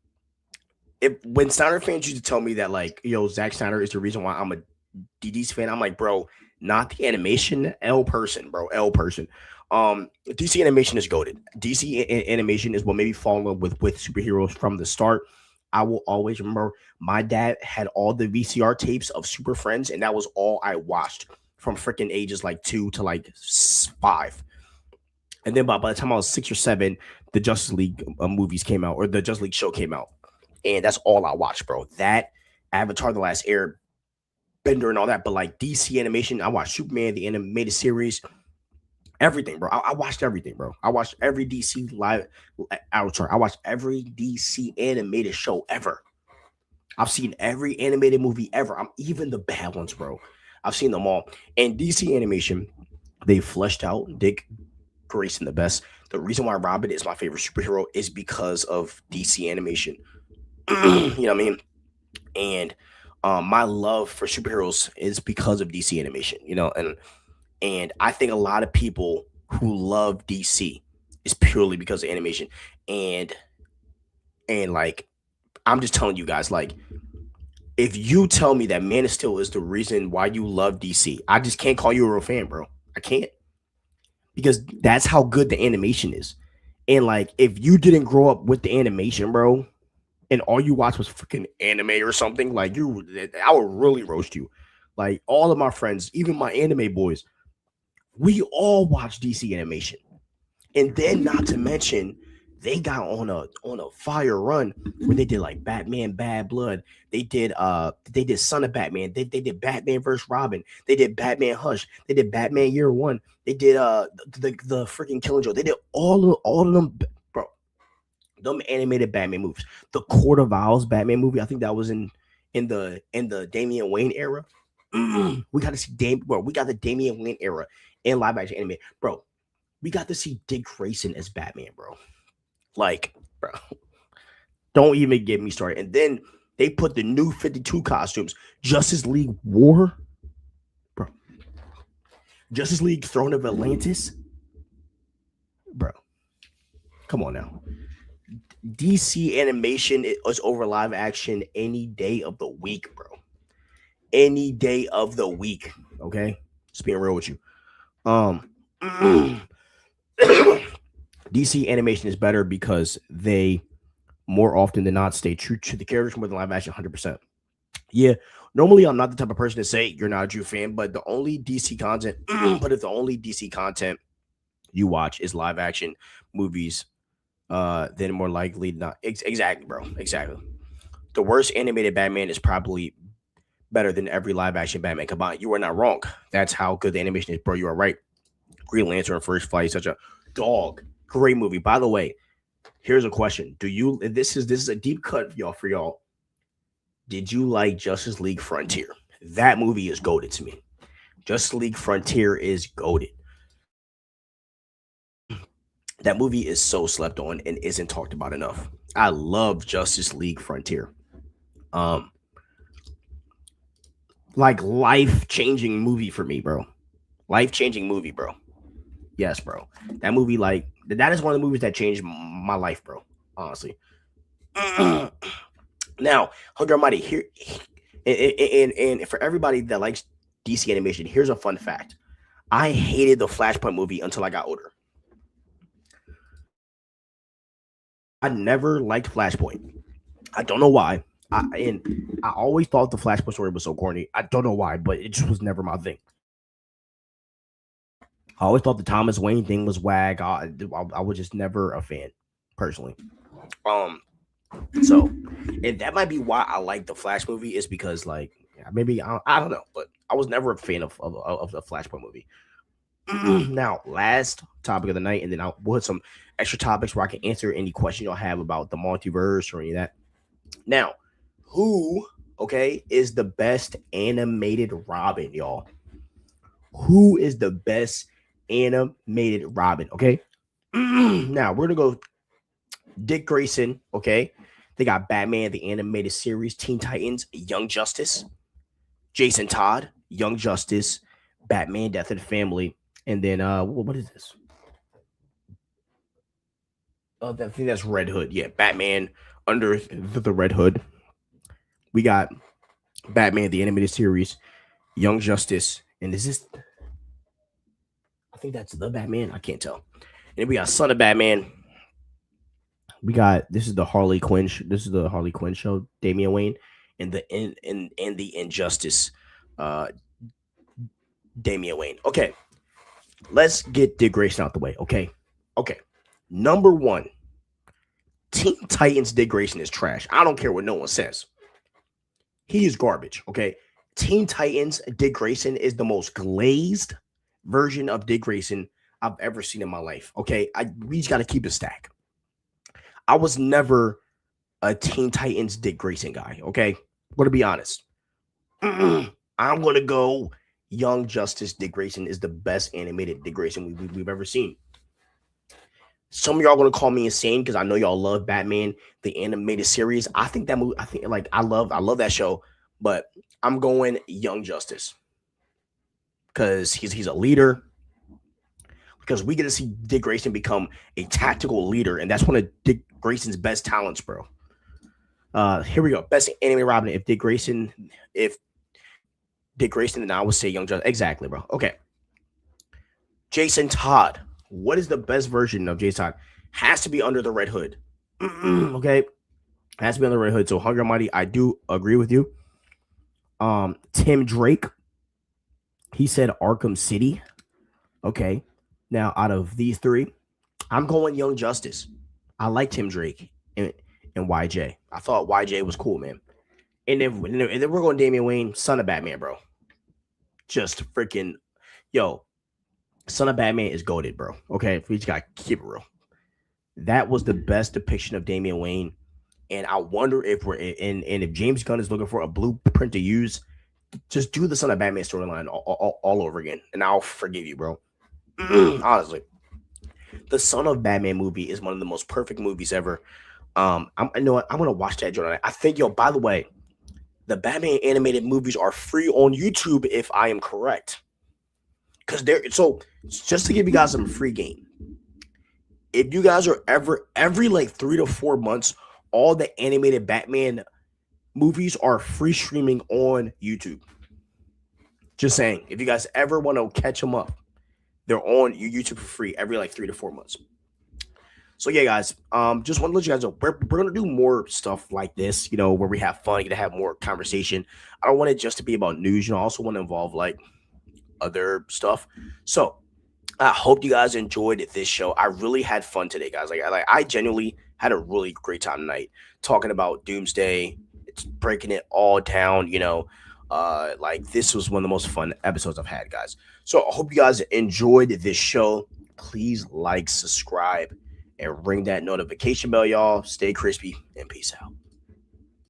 when Snyder fans used to tell me that, like, yo, Zack Snyder is the reason why I'm a DD's fan, I'm like, bro, not the animation, L person, bro, L person. DC animation is goated. DC animation is what made me fall in love with superheroes from the start. I will always remember my dad had all the VCR tapes of Super Friends, and that was all I watched from freaking ages like 2 to like 5. And then by the time I was 6 or 7, the Justice League movies came out, or the Justice League show came out. And that's all I watched, bro. That, Avatar: The Last Airbender and all that. But like DC animation, I watched Superman, the animated series, everything, bro. I watched everything, bro. I watched every DC live Avatar. I watched every DC animated show ever. I've seen every animated movie ever. Even the bad ones, bro. I've seen them all. And DC animation, they fleshed out Dick Grayson the best. The reason why Robin is my favorite superhero is because of DC animation. You know what I mean? And my love for superheroes is because of DC animation, you know, and I think a lot of people who love DC is purely because of animation. And like, I'm just telling you guys, like, if you tell me that Man of Steel is the reason why you love DC, I just can't call you a real fan, bro. I can't. Because that's how good the animation is. And like, if you didn't grow up with the animation, bro, and all you watched was freaking anime or something, like, I would really roast you. Like, all of my friends, even my anime boys, we all watch DC animation. And then, not to mention, they got on a fire run where they did like Batman Bad Blood. They did Son of Batman. They did Batman vs. Robin. They did Batman Hush. They did Batman Year One. They did the freaking Killing Joke. They did all of them, bro. Them animated Batman movies. The Court of Owls Batman movie. I think that was in the Damian Wayne era. We got to see we got the Damian Wayne era in live action anime, bro. We got to see Dick Grayson as Batman, bro. Like, bro, don't even get me started. And then they put the new 52 costumes, Justice League War, bro. Justice League Throne of Atlantis, bro. Come on now. DC animation is over live action any day of the week, bro. Any day of the week. Okay, just being real with you. DC animation is better because they more often than not stay true to the characters more than live action 100%. Yeah, normally I'm not the type of person to say you're not a true fan, but the only DC content, if the only DC content you watch is live action movies, then more likely not. Exactly, bro. Exactly. The worst animated Batman is probably better than every live action Batman combined. You are not wrong. That's how good the animation is, bro. You are right. Green Lantern First Flight, such a dog. Great movie. By the way, here's a question. This is a deep cut for y'all. Did you like Justice League Frontier? That movie is goated to me. Justice League Frontier is goated. That movie is so slept on and isn't talked about enough. I love Justice League Frontier. Like, life-changing movie for me, bro. Life-changing movie, bro. Yes, bro. That movie, like, that is one of the movies that changed my life, bro. Honestly. Now, Hunger Mighty, And for everybody that likes DC animation, here's a fun fact. I hated the Flashpoint movie until I got older. I never liked Flashpoint. I don't know why. I always thought the Flashpoint story was so corny. I don't know why, but it just was never my thing. I always thought the Thomas Wayne thing was whack. I was just never a fan, personally. So, and that might be why I like the Flash movie is because like maybe I don't know, but I was never a fan of the Flashpoint movie. Now, last topic of the night, and then I'll put some extra topics where I can answer any question y'all have about the multiverse or any of that. Now, who is the best animated Robin, y'all? Who is the best animated Robin? Okay. Now we're gonna go Dick Grayson. Okay. They got Batman, the animated series, Teen Titans, Young Justice, Jason Todd, Young Justice, Batman, Death of the Family, and then what is this? I think that's Red Hood. Yeah, Batman under the Red Hood. We got Batman, the animated series, Young Justice, and is this? I think that's the Batman. I can't tell. And we got Son of Batman. We got this is the Harley Quinn. This is the Harley Quinn show. Damian Wayne and the Injustice. Damian Wayne. Okay, let's get Dick Grayson out the way. Okay. Number one, Teen Titans Dick Grayson is trash. I don't care what no one says. He is garbage. Okay. Teen Titans Dick Grayson is the most glazed version of Dick Grayson I've ever seen in my life. Okay. We just got to keep it stack. I was never a Teen Titans Dick Grayson guy. Okay. I'm going to be honest. I'm going to go Young Justice Dick Grayson is the best animated Dick Grayson we've ever seen. Some of y'all gonna call me insane because I know y'all love Batman, the animated series. I think that movie, I love that show, but I'm going Young Justice because he's a leader. Because we get to see Dick Grayson become a tactical leader, and that's one of Dick Grayson's best talents, bro. Here we go. Best animated Robin. If Dick Grayson, then I would say Young Justice. Exactly, bro. Okay. Jason Todd. What is the best version of Jason Todd? Has to be Under the Red Hood. Okay. Has to be Under the Red Hood. So Hungry Mighty, I do agree with you. Tim Drake. He said Arkham City. Okay. Now, out of these three, I'm going Young Justice. I like Tim Drake and YJ. I thought YJ was cool, man. And then we're going Damian Wayne, Son of Batman, bro. Just freaking, yo, Son of Batman is goated, bro. Okay, we just got to keep it real. That was the best depiction of Damian Wayne. And I wonder if if James Gunn is looking for a blueprint to use, just do the Son of Batman storyline all over again. And I'll forgive you, bro. Honestly. The Son of Batman movie is one of the most perfect movies ever. I know what, I'm gonna watch that joint. I think, yo, by the way, the Batman animated movies are free on YouTube if I am correct. Because so just to give you guys some free game. If you guys are every like 3 to 4 months, all the animated Batman movies are free streaming on YouTube. Just saying, if you guys ever want to catch them up, they're on YouTube for free every like 3 to 4 months. So yeah, guys, just want to let you guys know we're gonna do more stuff like this, where we have fun, to have more conversation. I don't want it just to be about news, I also want to involve like other stuff. So I hope you guys enjoyed this show. I really had fun today, guys. I genuinely had a really great time tonight talking about Doomsday. It's breaking it all down, this was one of the most fun episodes I've had, guys. So I hope you guys enjoyed this show. Please like, subscribe, and ring that notification bell, y'all. Stay crispy and peace out.